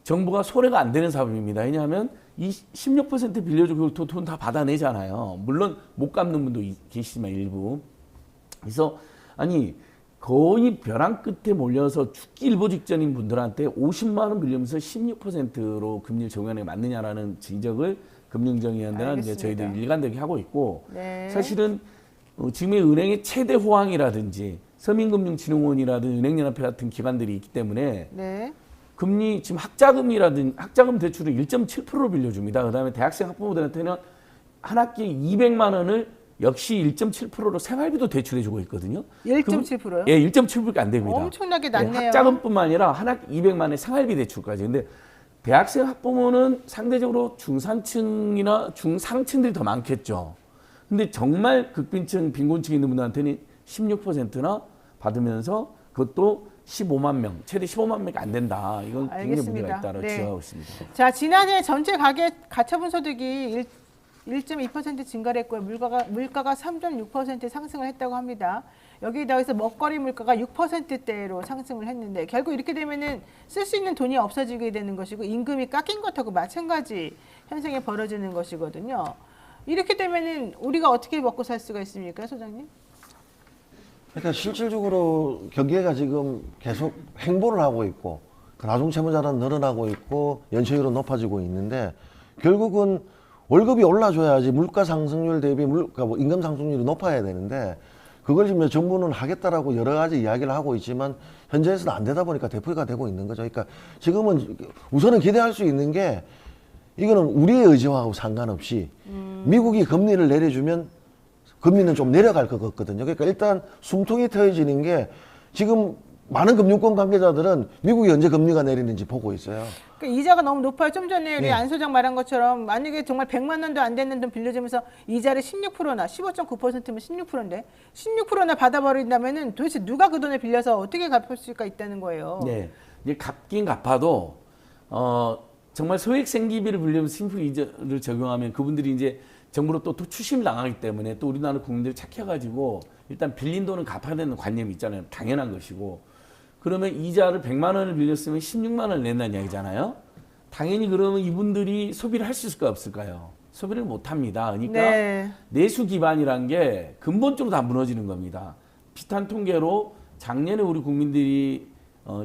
정부가 소래가 안 되는 사업입니다. 왜냐하면 이 16% 빌려주고 돈 다 받아내잖아요. 물론 못 갚는 분도 계시지만 일부. 그래서 아니 거의 벼랑 끝에 몰려서 죽기 일보 직전인 분들한테 50만 원 빌리면서 16%로 금리를 적용하는 게 맞느냐라는 지적을 금융정의연대나 이제 저희들 일관되게 하고 있고 네. 사실은 지금의 은행의 최대 호황이라든지 서민금융진흥원이라든지 은행연합회 같은 기관들이 있기 때문에 네. 금리 지금 학자금 대출을 1.7%로 빌려줍니다. 그다음에 대학생 학부모들한테는 한 학기에 200만 원을 역시 1.7%로 생활비도 대출해주고 있거든요. 1.7%요? 예, 1.7%밖에 안 됩니다. 엄청나게 낮네요. 예, 학자금뿐만 아니라 한 학기 200만 원의 생활비 대출까지. 근데 대학생 학부모는 상대적으로 중산층이나 중상층들이 더 많겠죠. 근데 정말 극빈층, 빈곤층 있는 분들한테는 16%나 받으면서 그것도 15만 명, 최대 15만 명이 안 된다. 이건 굉장히 문제가 있다고 지적하고 있습니다. 자, 지난해 전체 가처분 소득이 1.2% 증가를 했고요. 물가가 3.6% 상승을 했다고 합니다. 여기에 더해서 먹거리 물가가 6%대로 상승을 했는데 결국 이렇게 되면은 쓸 수 있는 돈이 없어지게 되는 것이고 임금이 깎인 것하고 마찬가지 현상이 벌어지는 것이거든요. 이렇게 되면은 우리가 어떻게 먹고 살 수가 있습니까, 소장님? 그러니까 실질적으로 경기가 지금 계속 횡보를 하고 있고 다중채무자는 늘어나고 있고 연체율은 높아지고 있는데 결국은 월급이 올라줘야지 물가 상승률 대비 임금 상승률이 높아야 되는데 그걸 지금 정부는 하겠다라고 여러 가지 이야기를 하고 있지만 현재에서는 안 되다 보니까 대폭이 되고 있는 거죠. 그러니까 지금은 우선은 기대할 수 있는 게 이거는 우리의 의지하고 상관없이 미국이 금리를 내려주면 금리는 좀 내려갈 것 같거든요. 그러니까 일단 숨통이 트여지는 게 지금 많은 금융권 관계자들은 미국이 언제 금리가 내리는지 보고 있어요. 그러니까 이자가 너무 높아요. 좀 전에 우리 네. 안 소장 말한 것처럼 만약에 정말 100만 원도 안 되는 돈 빌려주면서 이자를 16%나 15.9%면 16%인데 16%나 받아버린다면은 도대체 누가 그 돈을 빌려서 어떻게 갚을 수가 있다는 거예요. 네. 이제 갚긴 갚아도 정말 소액 생기비를 빌리면 심플 이자를 적용하면 그분들이 이제 정부로 또 추심을 당하기 때문에 또 우리나라 국민들이 착해가지고 일단 빌린 돈은 갚아야 되는 관념이 있잖아요. 당연한 것이고. 그러면 이자를 100만 원을 빌렸으면 16만 원을 낸다는 이야기잖아요. 당연히 그러면 이분들이 소비를 할 수 있을까요? 없을까요? 소비를 못 합니다. 그러니까 네. 내수 기반이란 게 근본적으로 다 무너지는 겁니다. 비슷한 통계로 작년에 우리 국민들이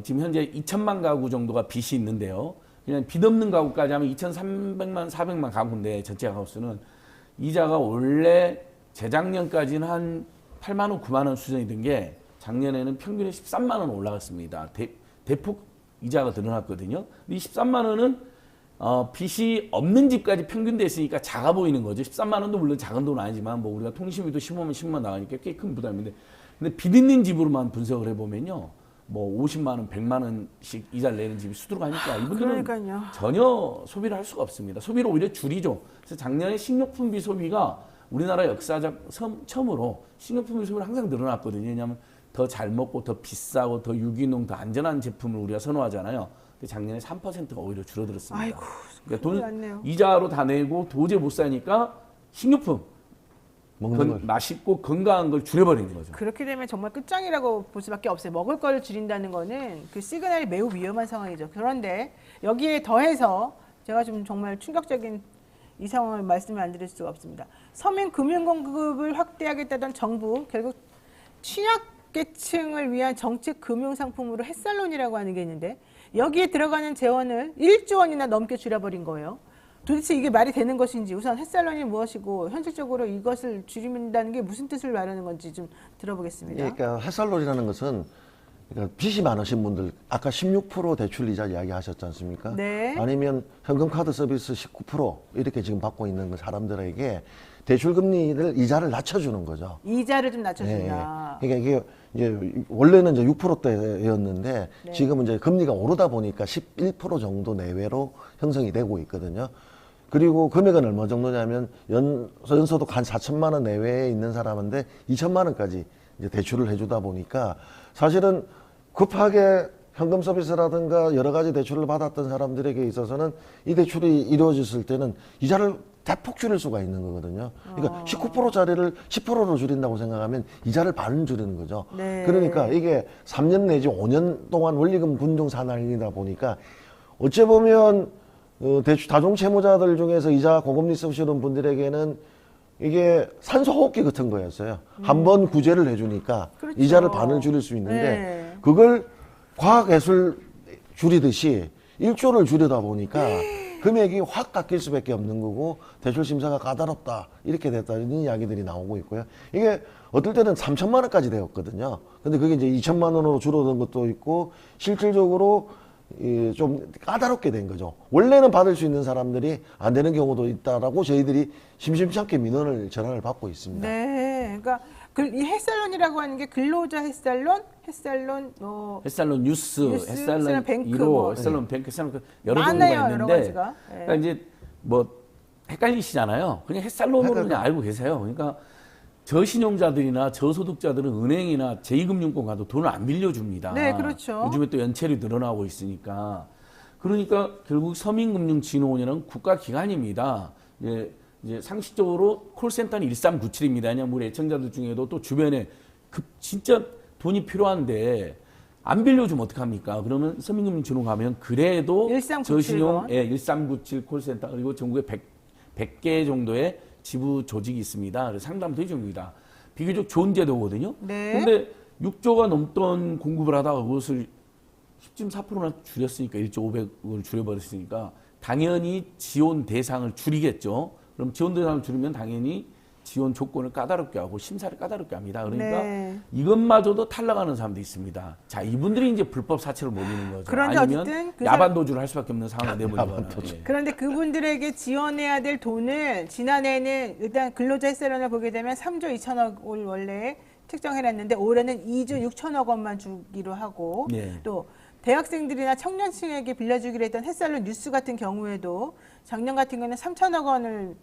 지금 현재 2천만 가구 정도가 빚이 있는데요. 그냥 빚 없는 가구까지 하면 2,300만, 400만 가구인데 전체 가구수는 이자가 원래 재작년까지는 한 8만 원, 9만 원 수준이 된 게 작년에는 평균에 13만 원 올라갔습니다. 대폭 이자가 늘어났거든요. 근데 이 13만 원은 빚이 없는 집까지 평균 됐으니까 작아 보이는 거죠. 13만 원도 물론 작은 돈은 아니지만 뭐 우리가 통신비도 15만 10만 나가니까 꽤 큰 부담인데 근데 빚 있는 집으로만 분석을 해보면요. 뭐 50만 원, 100만 원씩 이자를 내는 집이 수두룩하니까 이분들은 그러니까요. 전혀 소비를 할 수가 없습니다. 소비를 오히려 줄이죠. 그래서 작년에 식료품비 소비가 우리나라 역사적 처음으로 식료품비 소비가 항상 늘어났거든요. 왜냐하면 더 잘 먹고 더 비싸고 더 유기농 더 안전한 제품을 우리가 선호하잖아요. 근데 작년에 3%가 오히려 줄어들었습니다. 아이고, 그러니까 큰일 돈 났네요. 이자로 다 내고 도저히 못 사니까 식료품 먹는 걸. 맛있고 건강한 걸 줄여버리는 거죠. 그렇게 되면 정말 끝장이라고 볼 수밖에 없어요. 먹을 거를 줄인다는 거는 그 시그널이 매우 위험한 상황이죠. 그런데 여기에 더해서 제가 좀 정말 충격적인 이 상황을 말씀을 안 드릴 수가 없습니다. 서민 금융 공급을 확대하겠다던 정부 결국 취약계층을 위한 정책 금융 상품으로 햇살론이라고 하는 게 있는데 여기에 들어가는 재원을 1조 원이나 넘게 줄여버린 거예요. 도대체 이게 말이 되는 것인지 우선 햇살론이 무엇이고 현실적으로 이것을 줄인다는 게 무슨 뜻을 말하는 건지 좀 들어보겠습니다. 그러니까 햇살론이라는 것은 그러니까 빚이 많으신 분들 아까 16% 대출 이자 이야기하셨지 않습니까? 네. 아니면 현금 카드 서비스 19% 이렇게 지금 받고 있는 사람들에게 대출 금리를 이자를 낮춰주는 거죠. 이자를 좀 낮춰준다. 그러니까 이게 이제 원래는 이제 6%대였는데 네. 지금은 이제 금리가 오르다 보니까 11% 정도 내외로 형성이 되고 있거든요. 그리고 금액은 얼마 정도냐면 연소득 한 4천만 원 내외에 있는 사람인데 2천만 원까지 이제 대출을 해주다 보니까 사실은 급하게 현금 서비스라든가 여러 가지 대출을 받았던 사람들에게 있어서는 이 대출이 이루어졌을 때는 이자를 대폭 줄일 수가 있는 거거든요. 그러니까 19%짜리를 10%로 줄인다고 생각하면 이자를 반 줄이는 거죠. 네. 그러니까 이게 3년 내지 5년 동안 원리금 군중 산할이다 보니까 어찌 보면 대출 다중 채무자들 중에서 이자 고금리 쓰시는 분들에게는 이게 산소호흡기 같은 거였어요. 한 번 구제를 해주니까 그렇죠. 이자를 반을 줄일 수 있는데 네. 그걸 과학예술 줄이듯이 1조를 줄이다 보니까 금액이 확 깎일 수밖에 없는 거고 대출 심사가 까다롭다 이렇게 됐다는 이야기들이 나오고 있고요. 이게 어떨 때는 3천만 원까지 되었거든요. 근데 그게 이제 2천만 원으로 줄어든 것도 있고 실질적으로 좀 까다롭게 된 거죠. 원래는 받을 수 있는 사람들이 안 되는 경우도 있다라고 저희들이 심심치 않게 민원을 전화를 받고 있습니다. 네. 그러니까 이 햇살론이라고 하는 게 근로자 햇살론, 햇살론 뉴스, 햇살론 뱅크 1호, 뭐. 햇살론 뱅크, 햇살론 여러 많아요, 종류가 여러 있는데 가지가. 네. 그러니까 이제 뭐 헷갈리시잖아요. 그냥 햇살론으로 그냥 알고 계세요. 그러니까 저신용자들이나 저소득자들은 은행이나 제2금융권 가도 돈을 안 빌려줍니다. 네, 그렇죠. 요즘에 또 연체율이 늘어나고 있으니까. 그러니까 결국 서민금융진흥원이라는 국가기관입니다. 이제 상식적으로 콜센터는 1397입니다. 왜냐하면 우리 애청자들 중에도 또 주변에 진짜 돈이 필요한데 안 빌려주면 어떡합니까? 그러면 서민금융진흥원 가면 그래도 1397 저신용 1397 콜센터 그리고 전국에 100개 정도의 지부 조직이 있습니다. 그래서 상담도 해줍니다. 비교적 좋은 제도거든요. 네. 근데 6조가 넘던 공급을 하다가 그것을 10.4%나 줄였으니까 1조 500을 줄여버렸으니까 당연히 지원 대상을 줄이겠죠. 그럼 지원 대상을 줄이면 당연히 지원 조건을 까다롭게 하고 심사를 까다롭게 합니다. 그러니까 네. 이것마저도 탈락하는 사람도 있습니다. 자, 이분들이 이제 불법 사채를 몰리는 거죠. 그런데 아니면 어쨌든 야반 도주를 할 수밖에 없는 상황이 되버리거나. 예. 그런데 그분들에게 지원해야 될 돈을 지난해에는 일단 근로자 햇살론을 보게 되면 3조 2천억을 원래 책정해놨는데 올해는 2조 6천억 원만 주기로 하고 네. 또 대학생들이나 청년층에게 빌려주기로 했던 햇살론 뉴스 같은 경우에도 작년 같은 경우는 3천억 원을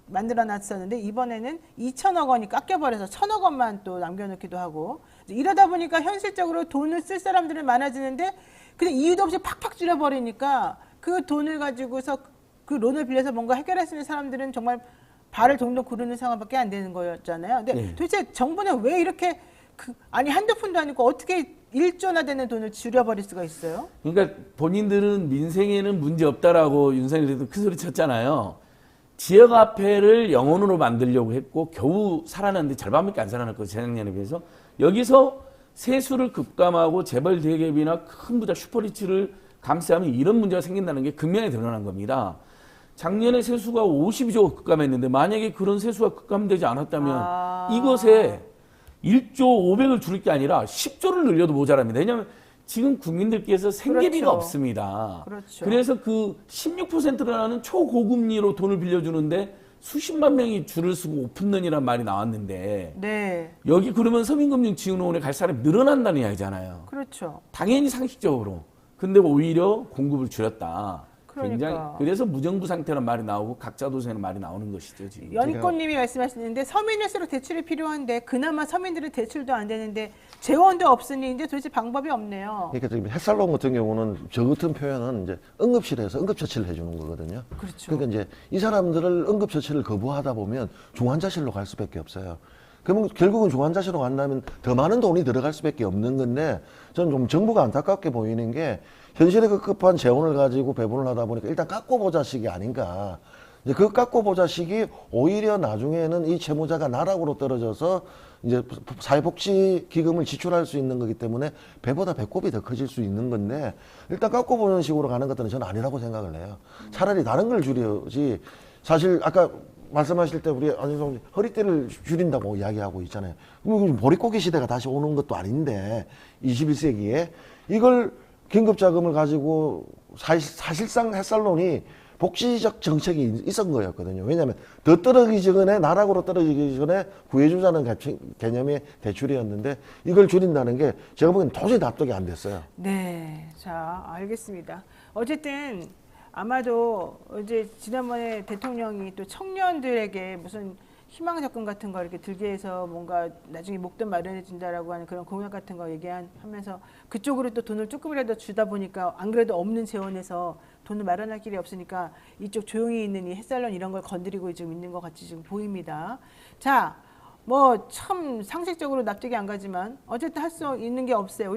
만들어놨었는데 이번에는 2천억 원이 깎여버려서 1천억 원만 또 남겨놓기도 하고 이러다 보니까 현실적으로 돈을 쓸 사람들은 많아지는데 근데 이유도 없이 팍팍 줄여버리니까 그 돈을 가지고서 그 론을 빌려서 뭔가 해결할 수 있는 사람들은 정말 발을 동동 구르는 상황밖에 안 되는 거였잖아요. 근데 네. 도대체 정부는 왜 이렇게 아니 한두 푼도 아니고 어떻게 1조나 되는 돈을 줄여버릴 수가 있어요? 그러니까 본인들은 민생에는 문제 없다라고 윤석열 대통령 큰 소리 쳤잖아요. 지역화폐를 영원으로 만들려고 했고 겨우 살아났는데 절반밖에 안 살아났거든요. 재작년에 비해서. 여기서 세수를 급감하고 재벌 대기업이나 큰 부자 슈퍼리치를 감싸면 이런 문제가 생긴다는 게 극명히 드러난 겁니다. 작년에 세수가 52조가 급감했는데 만약에 그런 세수가 급감되지 않았다면 이것에 1조 500을 줄일 게 아니라 10조를 늘려도 모자랍니다. 왜냐하면 지금 국민들께서 생계비가 그렇죠. 없습니다. 그렇죠. 그래서 그 16%라는 초고금리로 돈을 빌려주는데 수십만 명이 줄을 서고 오픈런이라는 말이 나왔는데 네, 여기 그러면 서민금융 지원원에 갈 사람이 늘어난다는 이야기잖아요. 그렇죠. 당연히 상식적으로. 근데 오히려 공급을 줄였다. 굉장히 그러니까. 그래서 무정부 상태란 말이 나오고 각자 도세는 말이 나오는 것이죠. 지금. 연희꽃님이 말씀하시는데 서민일수록 대출이 필요한데 그나마 서민들은 대출도 안 되는데 재원도 없으니 이제 도대체 방법이 없네요. 그러니까 지금 햇살론 같은 경우는 저 같은 표현은 이제 응급실에서 응급처치를 해주는 거거든요. 그렇죠. 그러니까 이제 이 사람들을 응급처치를 거부하다 보면 중환자실로 갈 수밖에 없어요. 그러면 결국은 중환자실로 간다면 더 많은 돈이 들어갈 수밖에 없는 건데 저는 좀 정부가 안타깝게 보이는 게 현실에 급급한 재원을 가지고 배분을 하다 보니까 일단 깎고 보자식이 아닌가. 이제 그 깎고 보자식이 오히려 나중에는 이 채무자가 나락으로 떨어져서 이제 사회복지 기금을 지출할 수 있는 거기 때문에 배보다 배꼽이 더 커질 수 있는 건데 일단 깎고 보는 식으로 가는 것들은 저는 아니라고 생각을 해요. 차라리 다른 걸 줄여야지. 사실 아까 말씀하실 때 우리 안희정 허리띠를 줄인다고 이야기하고 있잖아요. 그럼 보릿고개 시대가 다시 오는 것도 아닌데 21세기에 이걸 긴급자금을 가지고 사실상 햇살론이 복지적 정책이 있었던 거였거든요. 왜냐하면 더 떨어지기 전에 나락으로 떨어지기 전에 구해주자는 개념의 대출이었는데 이걸 줄인다는 게 제가 보기엔 도저히 납득이 안 됐어요. 네, 자 알겠습니다. 어쨌든 아마도 이제 지난번에 대통령이 또 청년들에게 무슨 희망 적금 같은 거 이렇게 들게 해서 뭔가 나중에 목돈 마련해 준다라고 하는 그런 공약 같은 거 얘기하면서 그쪽으로 또 돈을 조금이라도 주다 보니까 안 그래도 없는 재원에서 돈을 마련할 길이 없으니까 이쪽 조용히 있는 이 햇살론 이런 걸 건드리고 지금 있는 것 같이 지금 보입니다. 자, 뭐 참 상식적으로 납득이 안 가지만 어쨌든 할 수 있는 게 없어요.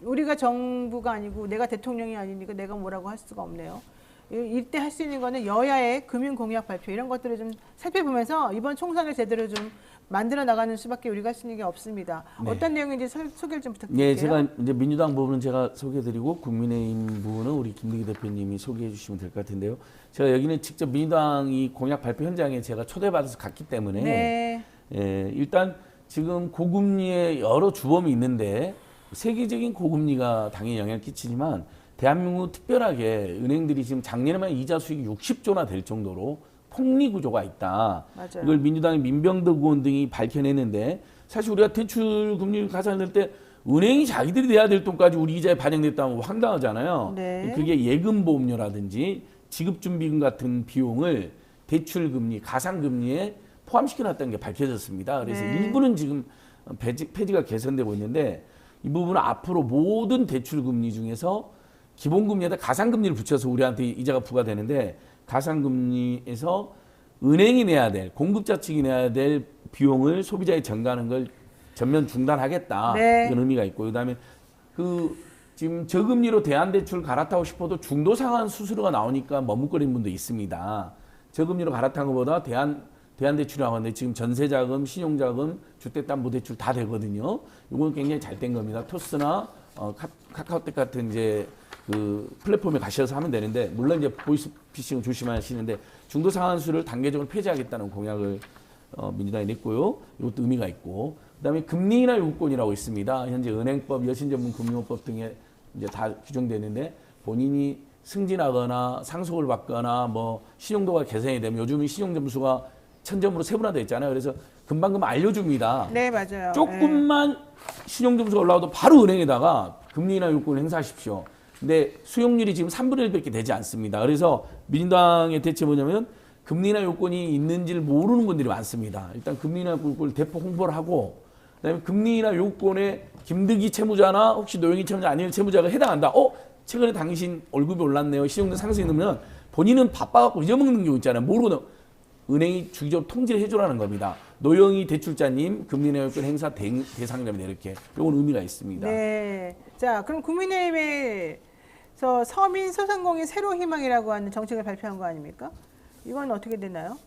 우리가 정부가 아니고 내가 대통령이 아니니까 내가 뭐라고 할 수가 없네요. 이때 할 수 있는 거는 여야의 금융공약 발표 이런 것들을 좀 살펴보면서 이번 총선을 제대로 좀 만들어 나가는 수밖에 우리가 할 수 있는 게 없습니다. 네. 어떤 내용인지 소개를 좀 부탁드릴게요. 네, 제가 이제 민주당 부분은 제가 소개해드리고 국민의힘 부분은 우리 김득희 대표님이 소개해 주시면 될 것 같은데요. 제가 여기는 직접 민주당이 공약 발표 현장에 제가 초대받아서 갔기 때문에 네. 일단 지금 고금리의 여러 주범이 있는데 세계적인 고금리가 당연히 영향을 끼치지만 대한민국 특별하게 은행들이 지금 작년에만 이자 수익이 60조나 될 정도로 폭리 구조가 있다. 맞아요. 이걸 민주당의 민병덕 의원 등이 밝혀냈는데 사실 우리가 대출 금리를 가산할 때 은행이 자기들이 내야 될 돈까지 우리 이자에 반영됐다면 황당하잖아요. 네. 그게 예금보험료라든지 지급준비금 같은 비용을 대출금리, 가산금리에 포함시켜놨다는 게 밝혀졌습니다. 그래서 네. 일부는 지금 폐지가 개선되고 있는데 이 부분은 앞으로 모든 대출금리 중에서 기본금리에다 가산금리를 붙여서 우리한테 이자가 부과되는데 가산금리에서 은행이 내야 될, 공급자 측이 내야 될 비용을 소비자에 전가하는 걸 전면 중단하겠다. 네. 이런 의미가 있고 그다음에 지금 저금리로 대안대출 갈아타고 싶어도 중도 상환 수수료가 나오니까 머뭇거리는 분도 있습니다. 저금리로 갈아타는 것보다 대안대출이라고 하는데 지금 전세자금, 신용자금, 주택담보대출 다 되거든요. 이건 굉장히 잘 된 겁니다. 토스나 카카오톡 같은 이제 그 플랫폼에 가셔서 하면 되는데 물론 이제 보이스피싱 조심하시는데 중도 상환수를 단계적으로 폐지하겠다는 공약을 민주당이 냈고요. 이것도 의미가 있고 그다음에 금리인하 요구권이라고 있습니다. 현재 은행법, 여신전문금융법 등에 이제 다 규정되는데 본인이 승진하거나 상속을 받거나 뭐 신용도가 개선이 되면 요즘은 신용점수가 1000점으로 세분화되어 있잖아요. 그래서 금방 알려줍니다. 네, 맞아요. 조금만 신용점수가 올라와도 바로 은행에다가 금리나 요건을 행사하십시오. 근데 수용률이 지금 3분의 1밖에 되지 않습니다. 그래서 민주당의 대체 뭐냐면 금리나 요건이 있는지를 모르는 분들이 많습니다. 일단 금리나 요건을 대폭 홍보를 하고 그다음에 금리나 요건에 김득희 채무자나 혹시 노영희 채무자 아니면 채무자가 해당한다. 최근에 당신 월급이 올랐네요. 신용등 상승이 넣으면 본인은 바빠갖고 잊어먹는 경우 있잖아요. 모르고 은행이 주기적으로 통지를 해주라는 겁니다. 노영희 대출자님 금리나 요건 행사 대상자입니다. 이렇게. 이건 의미가 있습니다. 네. 자, 그럼 국민의힘에서 서민 소상공인 새로운 희망이라고 하는 정책을 발표한 거 아닙니까? 이건 어떻게 되나요?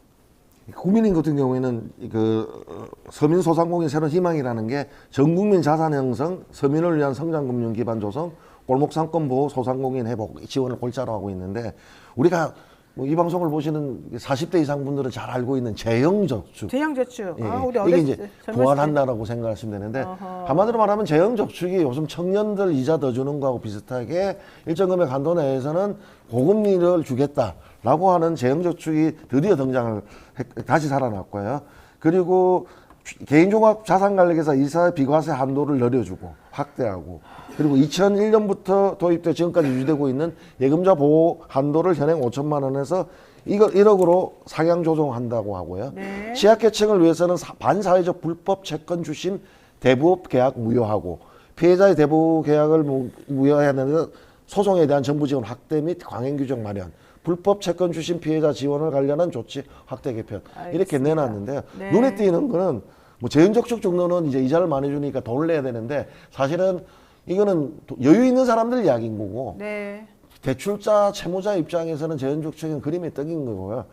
국민의힘 같은 경우에는 그 서민 소상공인 새로운 희망이라는 게 전국민 자산 형성, 서민을 위한 성장금융 기반 조성, 골목상권 보호, 소상공인 회복 지원을 골자로 하고 있는데 우리가 이 방송을 보시는 40대 이상 분들은 잘 알고 있는 재형저축. 재형저축. 예, 우리 이게 이제 부활한다라고 생각하시면 되는데 한마디로 말하면 재형저축이 요즘 청년들 이자 더 주는 거하고 비슷하게 일정 금액 한도 내에서는 고금리를 주겠다라고 하는 재형저축이 드디어 등장을 다시 살아났고요. 그리고 개인종합자산관리회사 이사 비과세 한도를 늘려주고 확대하고 그리고 2001년부터 도입돼 지금까지 유지되고 있는 예금자 보호 한도를 현행 5천만 원에서 이걸 1억으로 상향 조정한다고 하고요. 네. 취약계층을 위해서는 반사회적 불법 채권 주심 대부업 계약 무효하고 피해자의 대부 계약을 무효해야 되는데 소송에 대한 정부 지원 확대 및 강행 규정 마련, 불법 채권 주심 피해자 지원을 관련한 조치 확대 개편 이렇게 내놨는데요. 네. 눈에 띄는 거는 뭐 재형저축 정도는 이제 이자를 많이 주니까 돈을 내야 되는데 사실은 이거는 여유 있는 사람들 이야기인 거고 네. 대출자 채무자 입장에서는 재형저축은 그림의 떡인 거고요.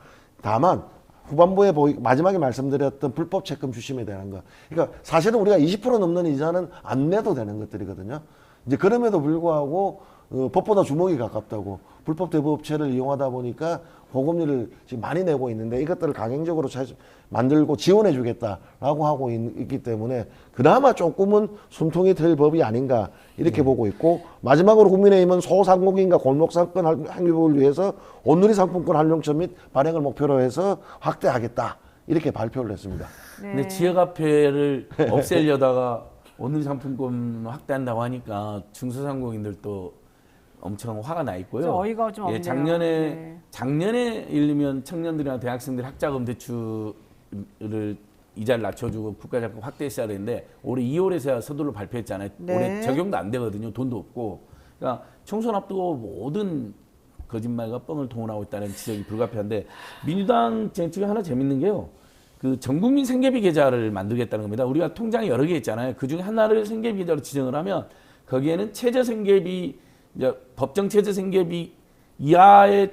다만 후반부에 마지막에 말씀드렸던 불법 채권 주심에 대한 거. 그러니까 사실은 우리가 20% 넘는 이자는 안 내도 되는 것들이거든요. 이제 그럼에도 불구하고 법보다 주먹이 가깝다고 불법 대부업체를 이용하다 보니까 고금리를 지금 많이 내고 있는데 이것들을 강행적으로 만들고 지원해 주겠다라고 하고 있기 때문에 그나마 조금은 숨통이 트일 법이 아닌가 이렇게 보고 있고 마지막으로 국민의힘은 소상공인과 골목상권 행위법을 위해서 온누리 상품권 활용처 및 발행을 목표로 해서 확대하겠다 이렇게 발표를 했습니다. 네. 근데 지역화폐를 없애려다가 온누리 상품권 확대한다고 하니까 중소상공인들도 엄청 화가 나 있고요. 어이가 좀 없네요. 작년에 예를 들면 청년들이나 대학생들 학자금 대출을 이자를 낮춰주고 국가자금 확대했어야 되는데 올해 2월에서야 서둘러 발표했잖아요. 네. 올해 적용도 안 되거든요. 돈도 없고. 그러니까 총선 앞두고 모든 거짓말과 뻥을 동원하고 있다는 지적이 불가피한데 민주당 정책이 하나 재밌는 게요. 그 전국민 생계비 계좌를 만들겠다는 겁니다. 우리가 통장이 여러 개 있잖아요. 그중에 하나를 생계비 계좌로 지정을 하면 거기에는 최저 생계비 이제 법정 최저 생계비 이하의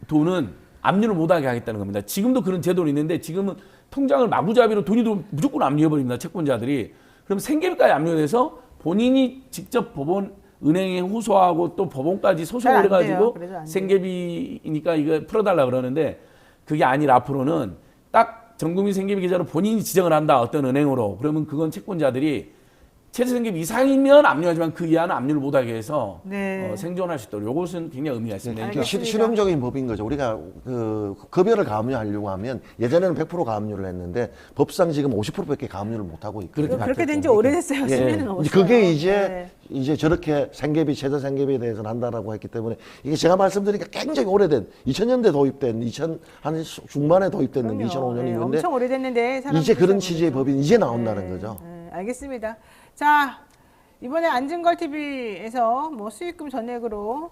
돈은 압류를 못하게 하겠다는 겁니다. 지금도 그런 제도는 있는데 지금은 통장을 마구잡이로 돈이 들어오면 무조건 압류해버립니다. 채권자들이. 그럼 생계비까지 압류돼서 본인이 직접 법원 은행에 호소하고 또 법원까지 소송을 해가지고 생계비니까 이거 풀어달라 그러는데 그게 아니라 앞으로는 딱 전국민 생계비 계좌로 본인이 지정을 한다. 어떤 은행으로. 그러면 그건 채권자들이 최저 생계비 이상이면 압류하지만 그 이하는 압류를 못하게 해서 네. 생존할 수 있도록 이것은 굉장히 의미가 있습니다. 알겠습니다. 실용적인 법인 거죠. 우리가 그 급여를 가압류하려고 하면 예전에는 100% 가압류를 했는데 법상 지금 50%밖에 가압류를 못 하고 있거든요. 그렇게 된 지 오래됐어요. 10년은 넘었어요. 그게 이제 저렇게 생계비 최저 생계비에 대해서는 한다라고 했기 때문에 이게 제가 말씀드리니까 굉장히 오래된 2000년대 도입된 한 중반에 도입됐는데 2005년 이후인데 엄청 오래됐는데 이제 그런 취지의 법이 이제 나온다는 거죠. 알겠습니다. 자, 이번에 안진걸 TV에서 뭐 수익금 전액으로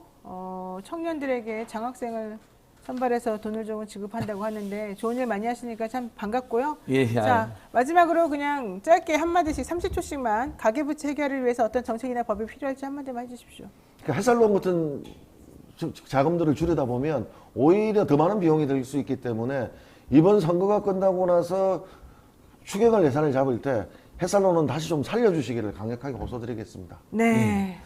청년들에게 장학생을 선발해서 돈을 조금 지급한다고 하는데 좋은 일 많이 하시니까 참 반갑고요. 예, 자, 마지막으로 그냥 짧게 한마디씩 30초씩만 가계부채 해결을 위해서 어떤 정책이나 법이 필요할지 한마디만 해주십시오. 그러니까 해살론 같은 자금들을 줄이다 보면 오히려 더 많은 비용이 들 수 있기 때문에 이번 선거가 끝나고 나서 추경을 예산을 잡을 때 해살론은 다시 좀 살려주시기를 강력하게 호소드리겠습니다. 네.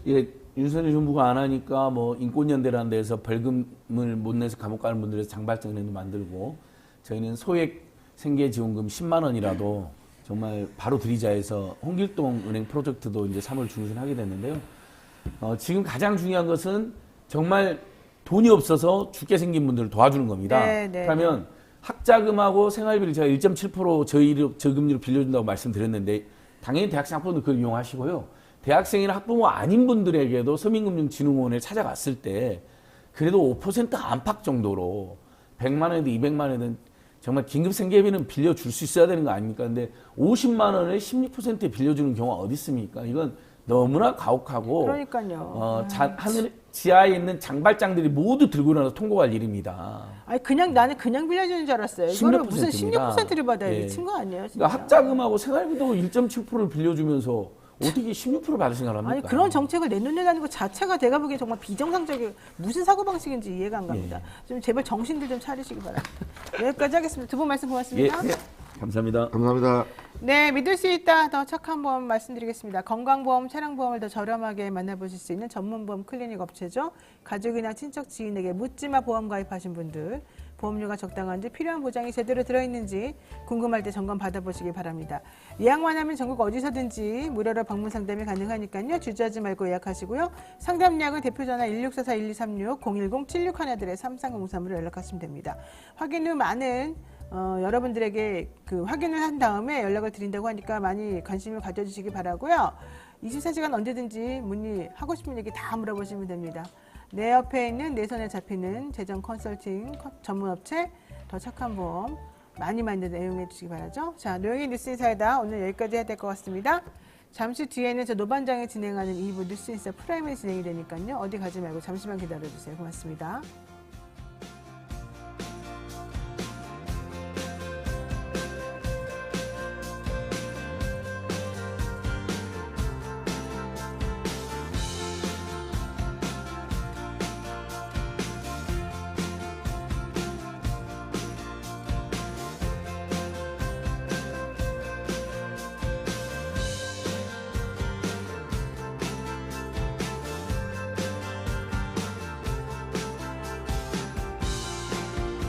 예, 윤석열 정부가 안 하니까 뭐 인권연대라는 데서 벌금을 못 내서 감옥 가는 분들에서 장발장년도 만들고 저희는 소액 생계지원금 10만 원이라도 정말 바로 드리자 해서 홍길동 은행 프로젝트도 이제 3월 중순에 하게 됐는데요. 지금 가장 중요한 것은 정말 돈이 없어서 죽게 생긴 분들을 도와주는 겁니다. 네, 네. 그러면 학자금하고 생활비를 제가 1.7% 저금리로 빌려준다고 말씀드렸는데 당연히 대학생 학부모는 그걸 이용하시고요. 대학생이나 학부모 아닌 분들에게도 서민금융진흥원에 찾아갔을 때 그래도 5% 안팎 정도로 100만 원이든 200만 원이든 정말 긴급 생계비는 빌려줄 수 있어야 되는 거 아닙니까? 근데 50만 원에 16%에 빌려주는 경우가 어디 있습니까? 이건 너무나 가혹하고 그러니까요. 하늘 지하에 있는 장발장들이 모두 들고 나서 통보할 일입니다. 아니 그냥 나는 그냥 빌려주는 줄 알았어요. 이거를 무슨 16%를 받아야 예. 미친 거 아니에요? 진짜? 그러니까 학자금하고 생활비도 1.7%를 빌려주면서 어떻게 16% 받을 생각합니까? 아니 그런 정책을 내놓는다는 것 자체가 내가 보기엔 정말 비정상적인 무슨 사고방식인지 이해가 안 갑니다. 좀 제발 정신들 좀 차리시기 바랍니다. 여기까지 하겠습니다. 두 분 말씀 고맙습니다. 예, 감사합니다. 감사합니다. 네, 믿을 수 있다 더 착한 보험 말씀드리겠습니다. 건강보험, 차량보험을 더 저렴하게 만나보실 수 있는 전문보험 클리닉 업체죠. 가족이나 친척, 지인에게 묻지마 보험 가입하신 분들, 보험료가 적당한지 필요한 보장이 제대로 들어있는지 궁금할 때 점검 받아보시기 바랍니다. 예약만 하면 전국 어디서든지 무료로 방문 상담이 가능하니까요. 주저하지 말고 예약하시고요. 상담 예약은 대표전화 1644-1236, 010-7613-3303으로 연락하시면 됩니다. 확인 후 많은 여러분들에게 그 확인을 한 다음에 연락을 드린다고 하니까 많이 관심을 가져주시기 바라고요. 24시간 언제든지 문의하고 싶은 얘기 다 물어보시면 됩니다. 내 옆에 있는 내 손에 잡히는 재정 컨설팅 전문업체 더 착한 보험 많이 애용해 주시기 바라죠. 자, 노영희 뉴스인사이다 오늘 여기까지 해야 될 것 같습니다. 잠시 뒤에는 저 노반장이 진행하는 2부 뉴스인사 프라임이 진행이 되니까요. 어디 가지 말고 잠시만 기다려주세요. 고맙습니다.